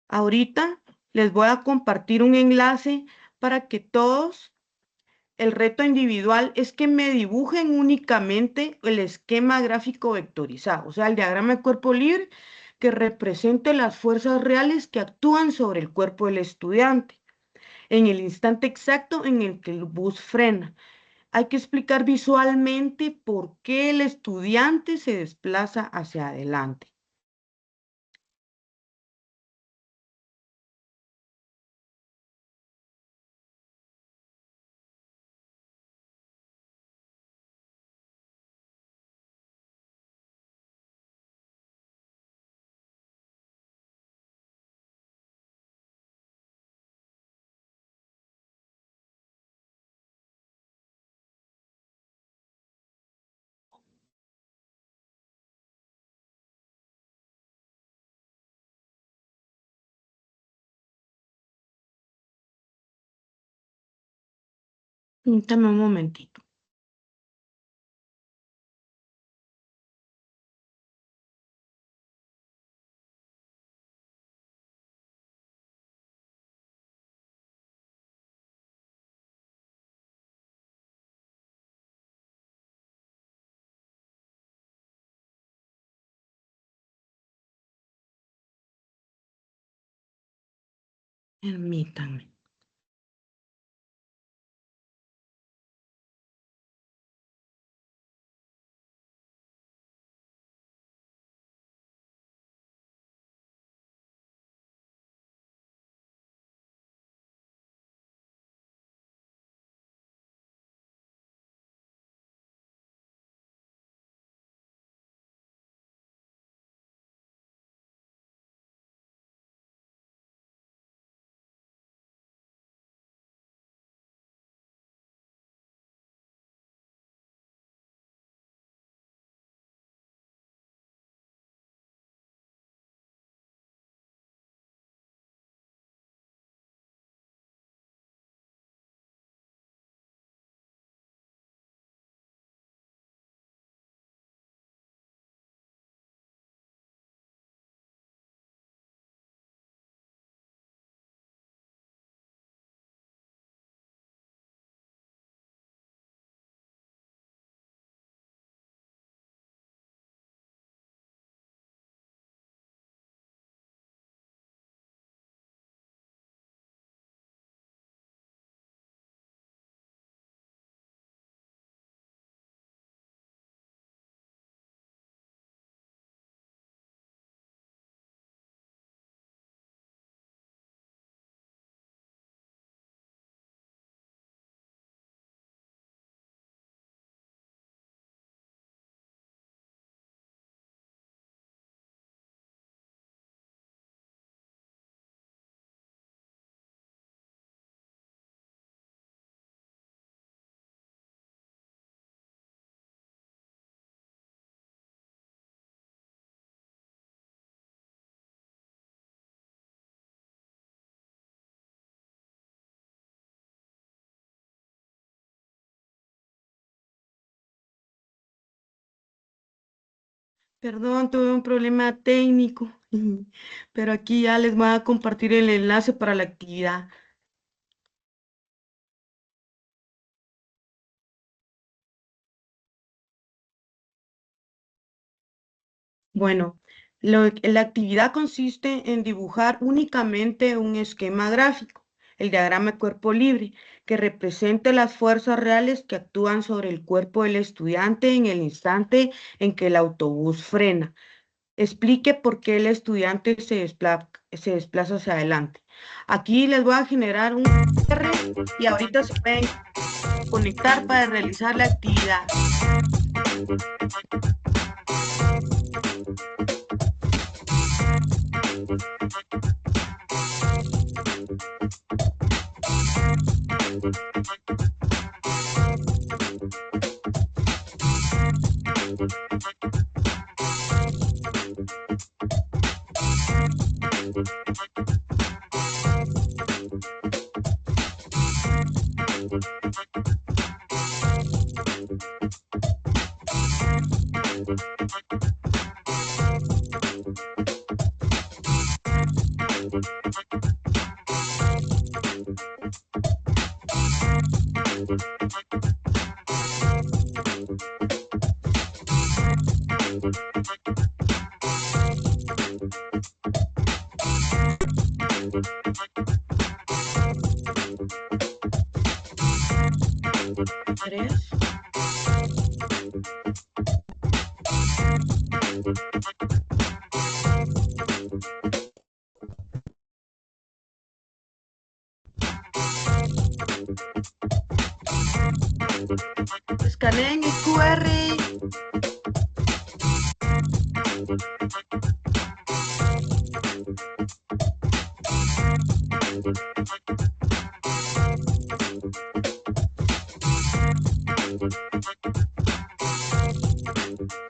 Ahorita les voy a compartir un enlace para que todos. El reto individual es que me dibujen únicamente el esquema gráfico vectorizado, o sea, el diagrama de cuerpo libre que represente las fuerzas reales que actúan sobre el cuerpo del estudiante en el instante exacto en el que el bus frena. Hay que explicar visualmente por qué el estudiante se desplaza hacia adelante. Permítame un momentito. Permítame. Perdón, tuve un problema técnico, pero aquí ya les voy a compartir el enlace para la actividad. Bueno, la actividad consiste en dibujar únicamente un esquema gráfico, el diagrama de cuerpo libre, que represente las fuerzas reales que actúan sobre el cuerpo del estudiante en el instante en que el autobús frena. Explique por qué el estudiante se desplaza hacia adelante. Aquí les voy a generar un QR y ahorita se pueden conectar para realizar la actividad. Tres. Escaneen el QR.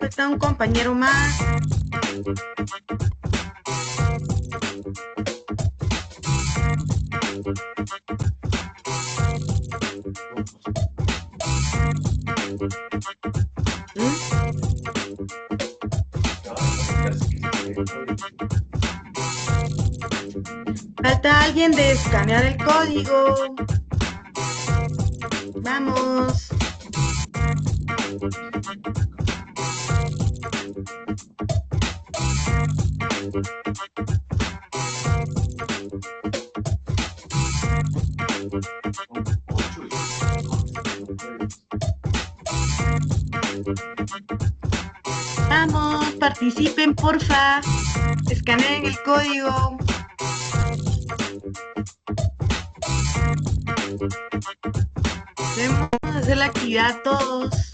Está un compañero más. Falta alguien de escanear el código. Vamos. Vamos, participen, porfa. Escaneen el código. Debemos hacer la actividad todos.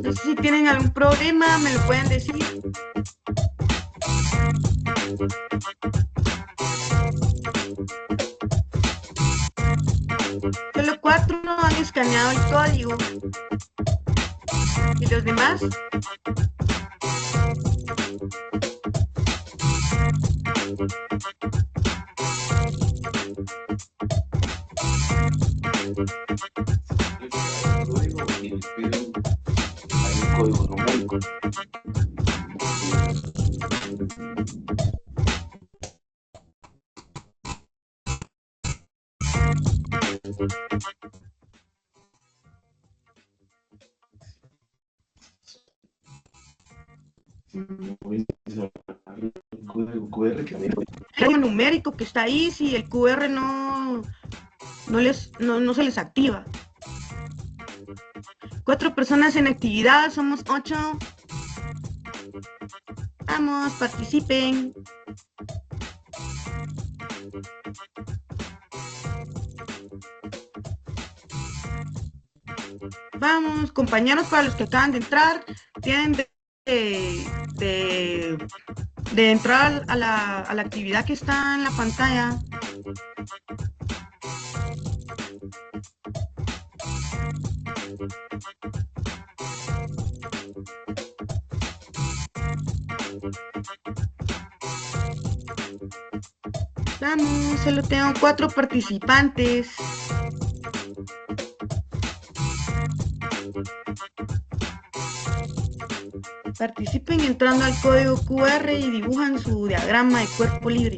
No sé si tienen algún problema, me lo pueden decir. Solo 4 no han escaneado el código. ¿Y los demás? Código numérico. El numérico que está ahí, si el QR no se les activa. 4 personas en actividad, somos 8. Vamos, participen. Vamos, compañeros, para los que acaban de entrar, tienen de entrar a la actividad que está en la pantalla. Vamos, solo tengo 4 participantes. Participen entrando al código QR y dibujan su diagrama de cuerpo libre.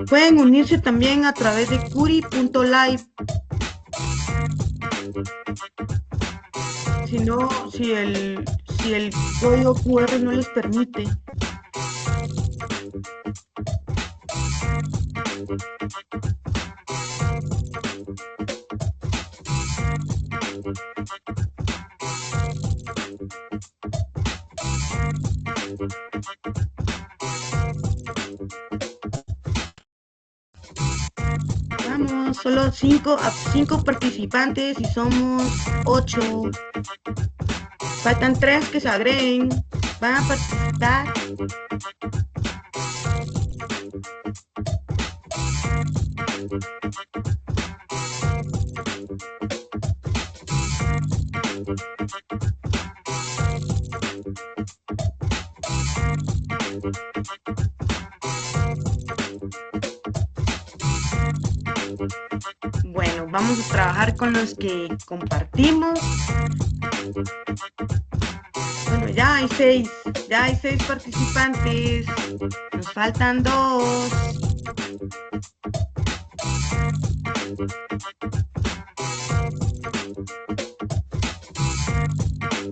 Pueden unirse también a través de curi.live. Si el código QR no les permite. Vamos, solo 5 participantes y somos 8. Faltan 3 que se agreguen. Van a participar. Bueno, vamos a trabajar con los que compartimos. Bueno, ya hay 6 participantes. Nos faltan 2.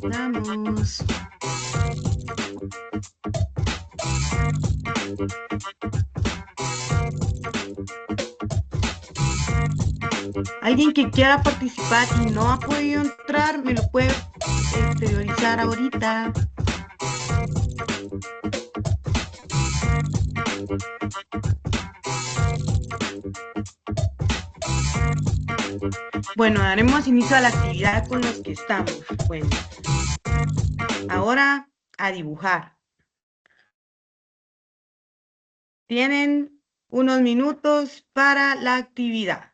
Vamos. Alguien que quiera participar y no ha podido entrar, me lo puede exteriorizar ahorita. Bueno, daremos inicio a la actividad con los que estamos. Bueno, ahora a dibujar. Tienen unos minutos para la actividad.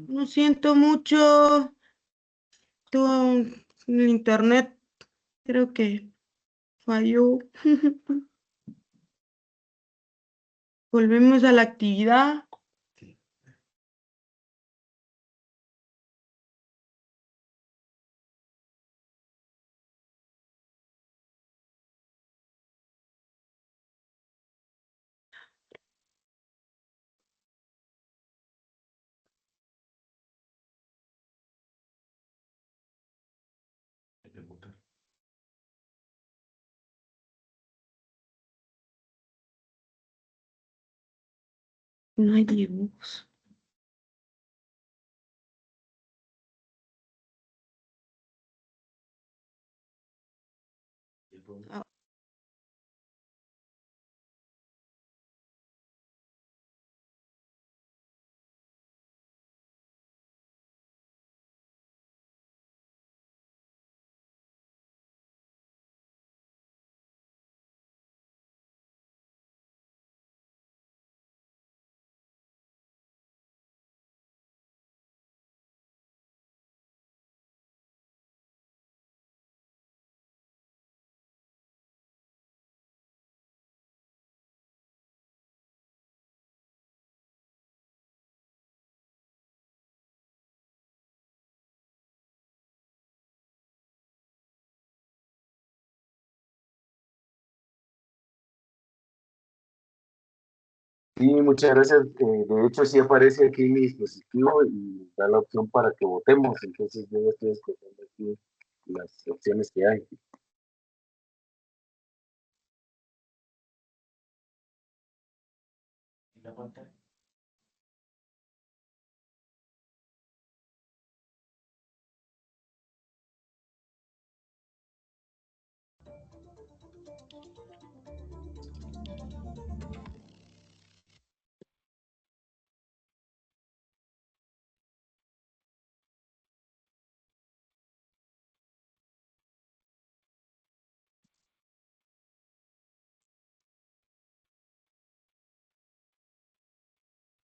Lo siento mucho. El internet creo que falló. Volvemos a la actividad. No hay dibujos. Ah, Sí, muchas gracias. De hecho, sí aparece aquí mi dispositivo y da la opción para que votemos. Entonces, yo ya estoy escogiendo aquí las opciones que hay.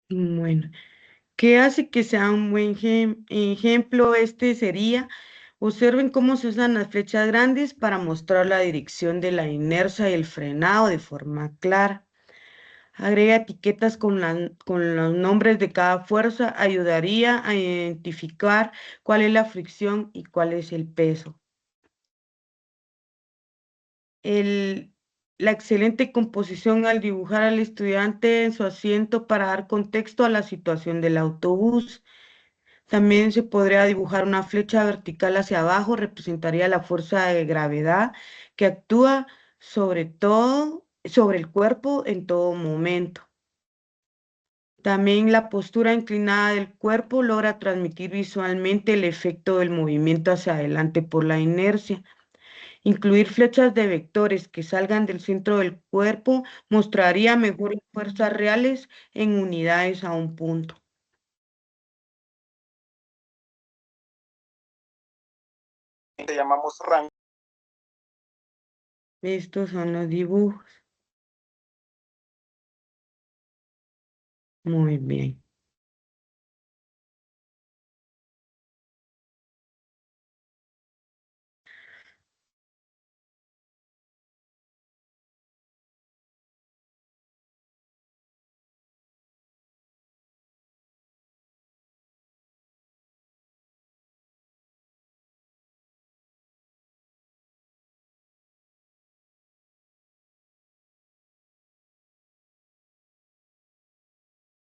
bueno, ¿qué hace que sea un buen ejemplo? Este sería, observen cómo se usan las flechas grandes para mostrar la dirección de la inercia y el frenado de forma clara. Agrega etiquetas con los nombres de cada fuerza, ayudaría a identificar cuál es la fricción y cuál es el peso. La excelente composición al dibujar al estudiante en su asiento para dar contexto a la situación del autobús. También se podría dibujar una flecha vertical hacia abajo, representaría la fuerza de gravedad que actúa sobre el cuerpo en todo momento. También la postura inclinada del cuerpo logra transmitir visualmente el efecto del movimiento hacia adelante por la inercia. Incluir flechas de vectores que salgan del centro del cuerpo mostraría mejores fuerzas reales en unidades a un punto. Le llamamos rango. Estos son los dibujos. Muy bien.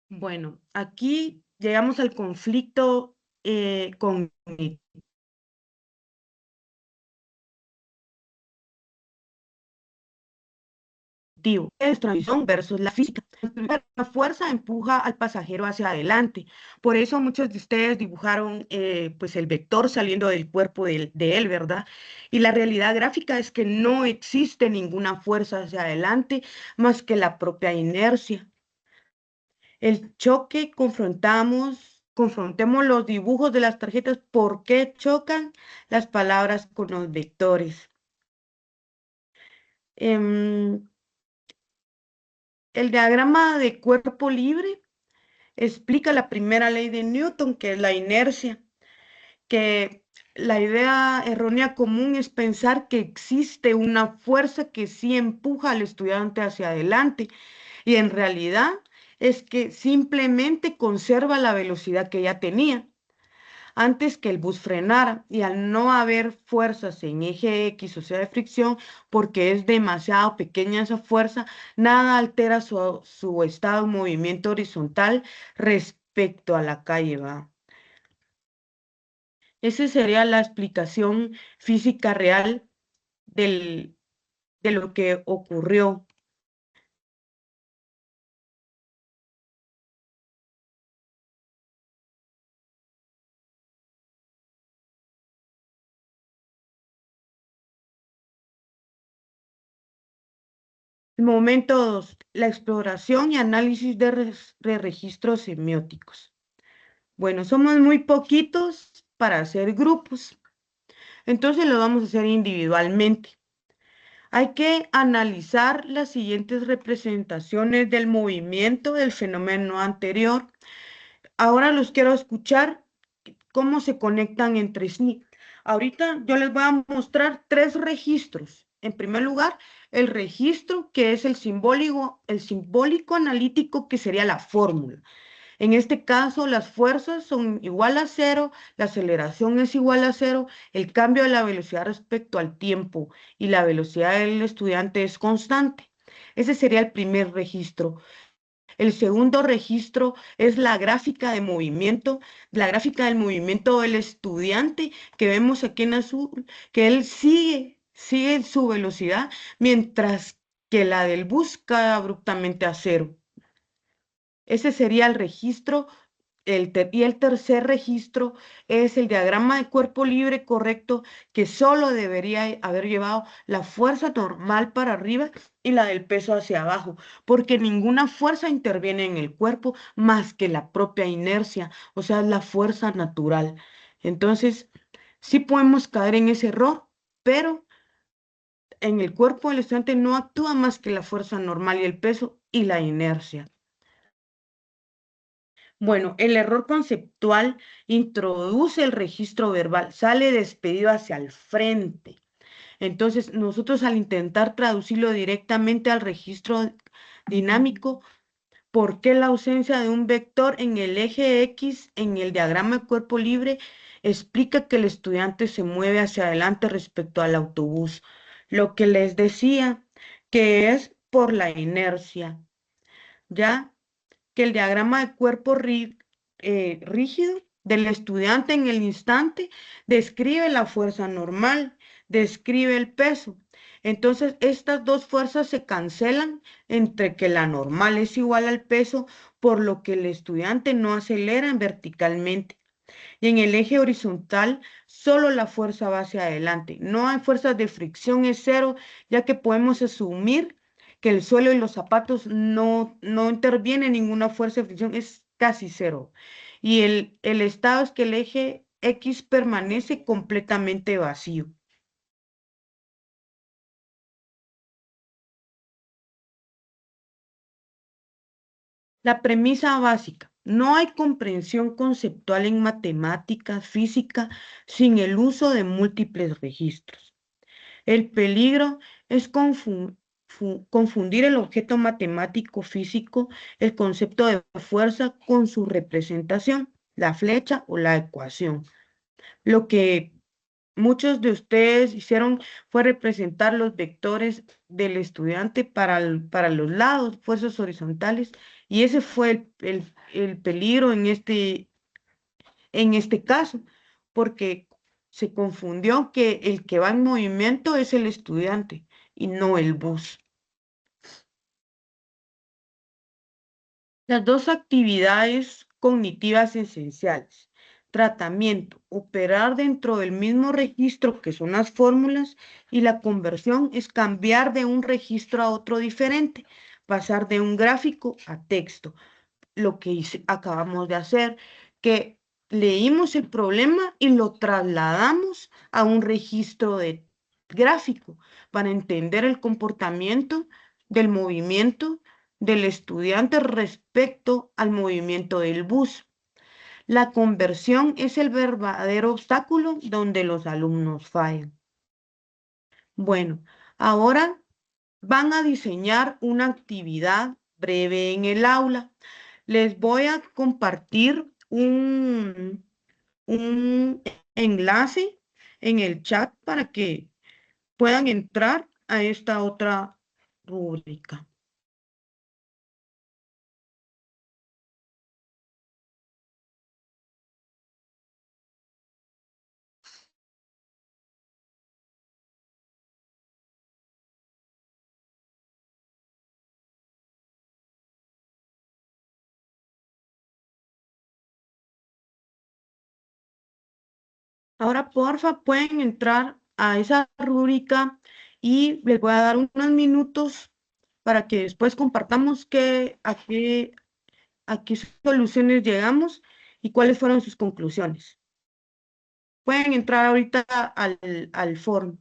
Bueno, aquí llegamos al conflicto cognitivo. Es tradición versus la física. La fuerza empuja al pasajero hacia adelante. Por eso muchos de ustedes dibujaron pues el vector saliendo del cuerpo de él, ¿verdad? Y la realidad gráfica es que no existe ninguna fuerza hacia adelante más que la propia inercia. El choque, confrontemos los dibujos de las tarjetas, ¿por qué chocan las palabras con los vectores? El diagrama de cuerpo libre explica la primera ley de Newton, que es la inercia, que la idea errónea común es pensar que existe una fuerza que sí empuja al estudiante hacia adelante, y en realidad es que simplemente conserva la velocidad que ya tenía antes que el bus frenara, y al no haber fuerzas en eje X, o sea, de fricción, porque es demasiado pequeña esa fuerza, nada altera su estado en movimiento horizontal respecto a la calle, ¿va? Esa sería la explicación física real de lo que ocurrió. Momento 2. La exploración y análisis de registros semióticos. Bueno, somos muy poquitos para hacer grupos, entonces lo vamos a hacer individualmente. Hay que analizar las siguientes representaciones del movimiento del fenómeno anterior. Ahora los quiero escuchar cómo se conectan entre sí. Ahorita yo les voy a mostrar 3 registros. En primer lugar, el registro que es el simbólico analítico, que sería la fórmula. En este caso, las fuerzas son igual a 0, la aceleración es igual a 0, el cambio de la velocidad respecto al tiempo y la velocidad del estudiante es constante. Ese sería el primer registro. El segundo registro es la gráfica de movimiento, la gráfica del movimiento del estudiante, que vemos aquí en azul, que él sigue su velocidad, mientras que la del bus cae abruptamente a 0. Ese sería el registro. Y el tercer registro es el diagrama de cuerpo libre correcto, que solo debería haber llevado la fuerza normal para arriba y la del peso hacia abajo, porque ninguna fuerza interviene en el cuerpo más que la propia inercia, o sea, la fuerza natural. Entonces, sí podemos caer en ese error, pero en el cuerpo del estudiante no actúa más que la fuerza normal y el peso y la inercia. Bueno, el error conceptual introduce el registro verbal, sale despedido hacia el frente. Entonces, nosotros al intentar traducirlo directamente al registro dinámico, ¿por qué la ausencia de un vector en el eje X en el diagrama de cuerpo libre explica que el estudiante se mueve hacia adelante respecto al autobús? Lo que les decía, que es por la inercia, ¿ya? Que el diagrama de cuerpo rígido del estudiante en el instante describe la fuerza normal, describe el peso. Entonces, estas dos fuerzas se cancelan entre que la normal es igual al peso, por lo que el estudiante no acelera verticalmente. Y en el eje horizontal, solo la fuerza va hacia adelante. No hay fuerzas de fricción, es 0, ya que podemos asumir que el suelo y los zapatos no interviene ninguna fuerza de fricción, es casi 0. Y el estado es que el eje X permanece completamente vacío. La premisa básica: no hay comprensión conceptual en matemáticas, física, sin el uso de múltiples registros. El peligro es confundir el objeto matemático físico, el concepto de fuerza, con su representación, la flecha o la ecuación. Lo que muchos de ustedes hicieron fue representar los vectores del estudiante para los lados, fuerzas horizontales, y ese fue el peligro en este caso, porque se confundió que el que va en movimiento es el estudiante y no el bus. Las dos actividades cognitivas esenciales: tratamiento, operar dentro del mismo registro, que son las fórmulas, y la conversión es cambiar de un registro a otro diferente, pasar de un gráfico a texto. Lo que acabamos de hacer, que leímos el problema y lo trasladamos a un registro de gráfico para entender el comportamiento del movimiento del estudiante respecto al movimiento del bus. La conversión es el verdadero obstáculo donde los alumnos fallan. Bueno, ahora van a diseñar una actividad breve en el aula. Les voy a compartir un enlace en el chat para que puedan entrar a esta otra rúbrica. Ahora, porfa, pueden entrar a esa rúbrica y les voy a dar unos minutos para que después compartamos a qué soluciones llegamos y cuáles fueron sus conclusiones. Pueden entrar ahorita al foro.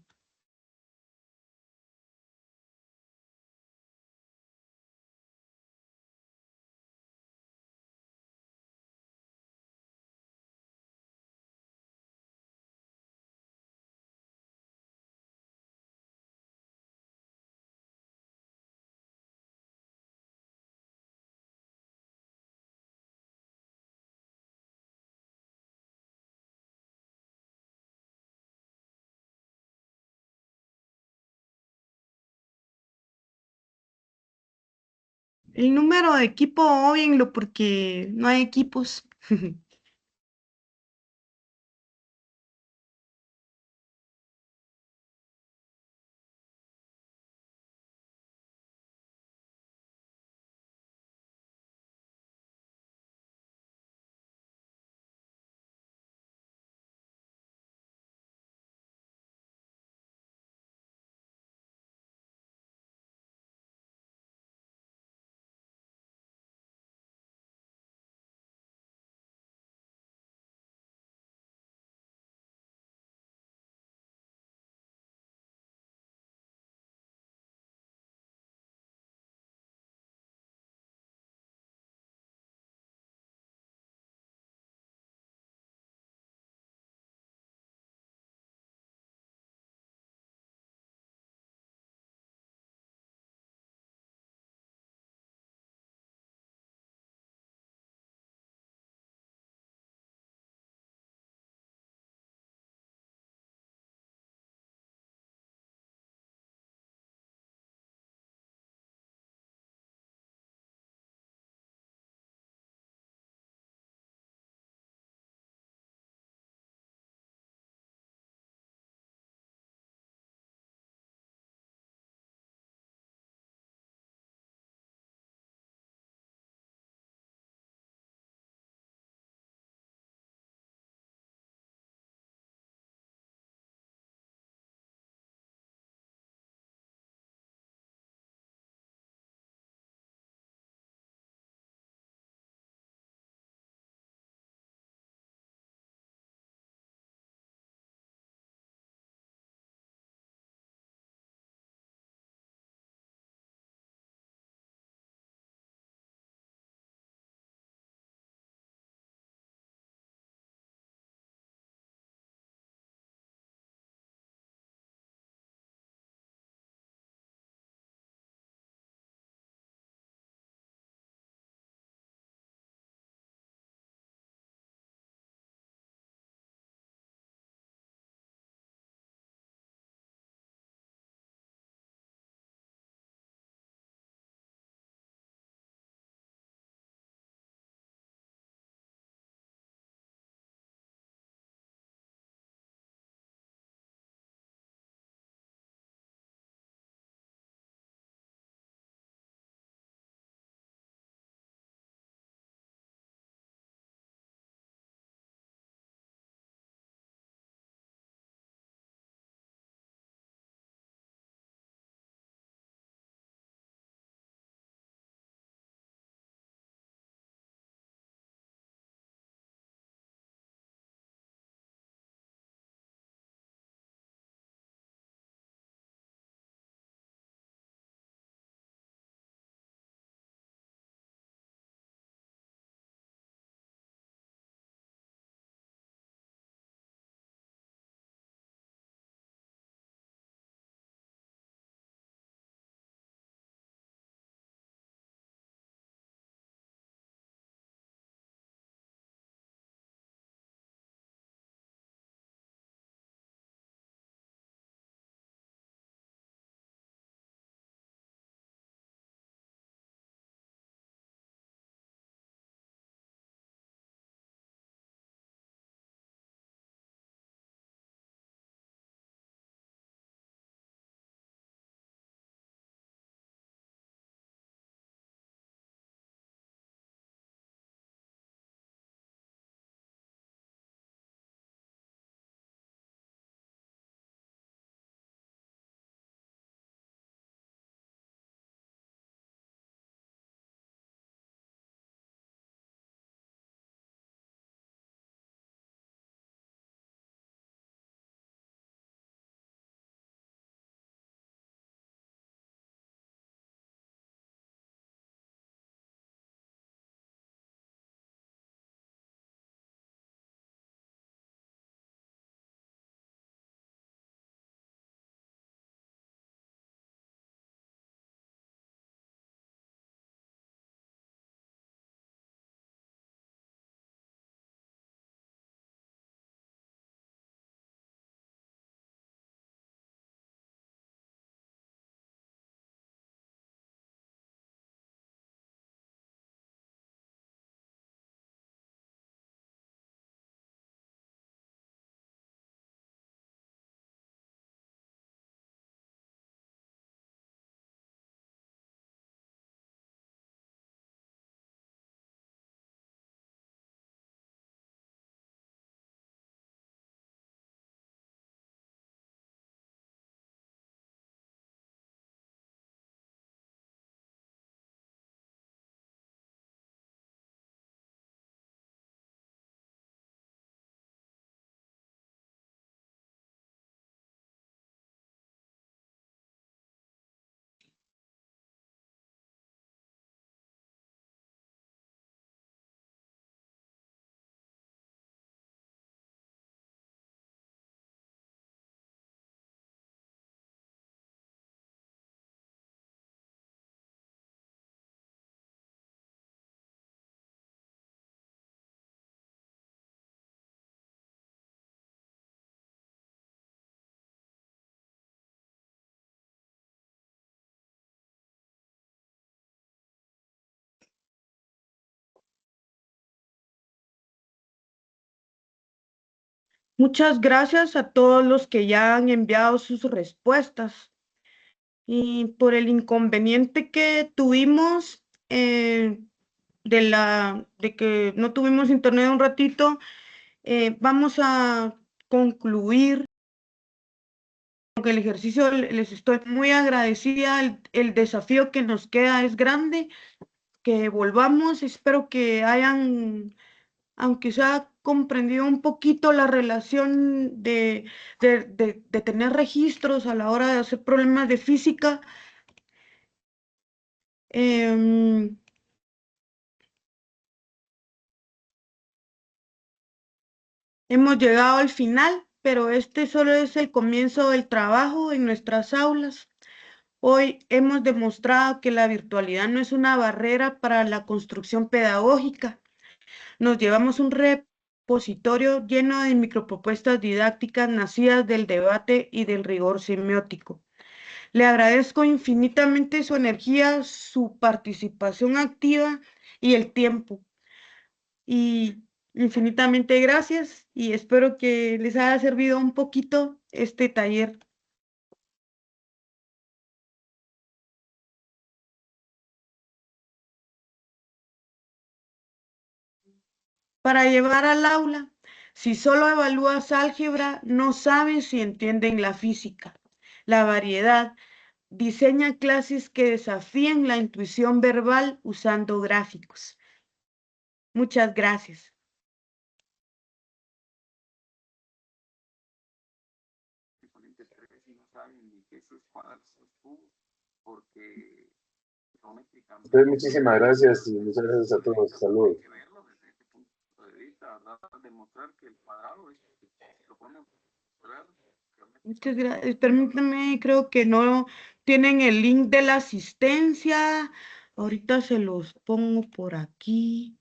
El número de equipo, óyenlo porque no hay equipos. Muchas gracias a todos los que ya han enviado sus respuestas. Y por el inconveniente que tuvimos de que no tuvimos internet un ratito, vamos a concluir con el ejercicio. Les estoy muy agradecida. El desafío que nos queda es grande. Que volvamos. Espero que hayan, aunque sea, comprendido un poquito la relación de tener registros a la hora de hacer problemas de física. Hemos llegado al final, pero este solo es el comienzo del trabajo en nuestras aulas. Hoy hemos demostrado que la virtualidad no es una barrera para la construcción pedagógica. Nos llevamos un repositorio lleno de micropropuestas didácticas nacidas del debate y del rigor semiótico. Le agradezco infinitamente su energía, su participación activa y el tiempo. Y infinitamente gracias y espero que les haya servido un poquito este taller. Para llevar al aula, si solo evalúas álgebra, no sabes si entienden la física. La variedad, diseña clases que desafíen la intuición verbal usando gráficos. Muchas gracias. Entonces, muchísimas gracias y muchas gracias a todos. Saludos. Muchas gracias. Permítanme, creo que no tienen el link de la asistencia. Ahorita se los pongo por aquí.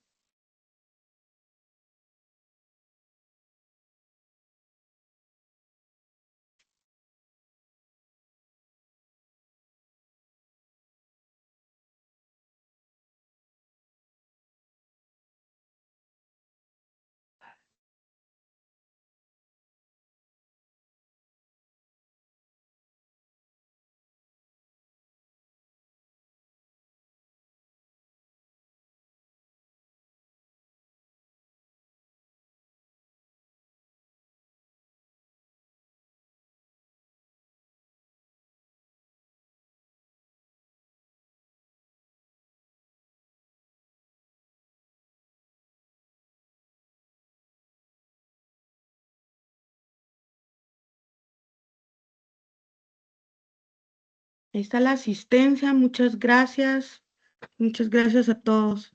Ahí está la asistencia. Muchas gracias. Muchas gracias a todos.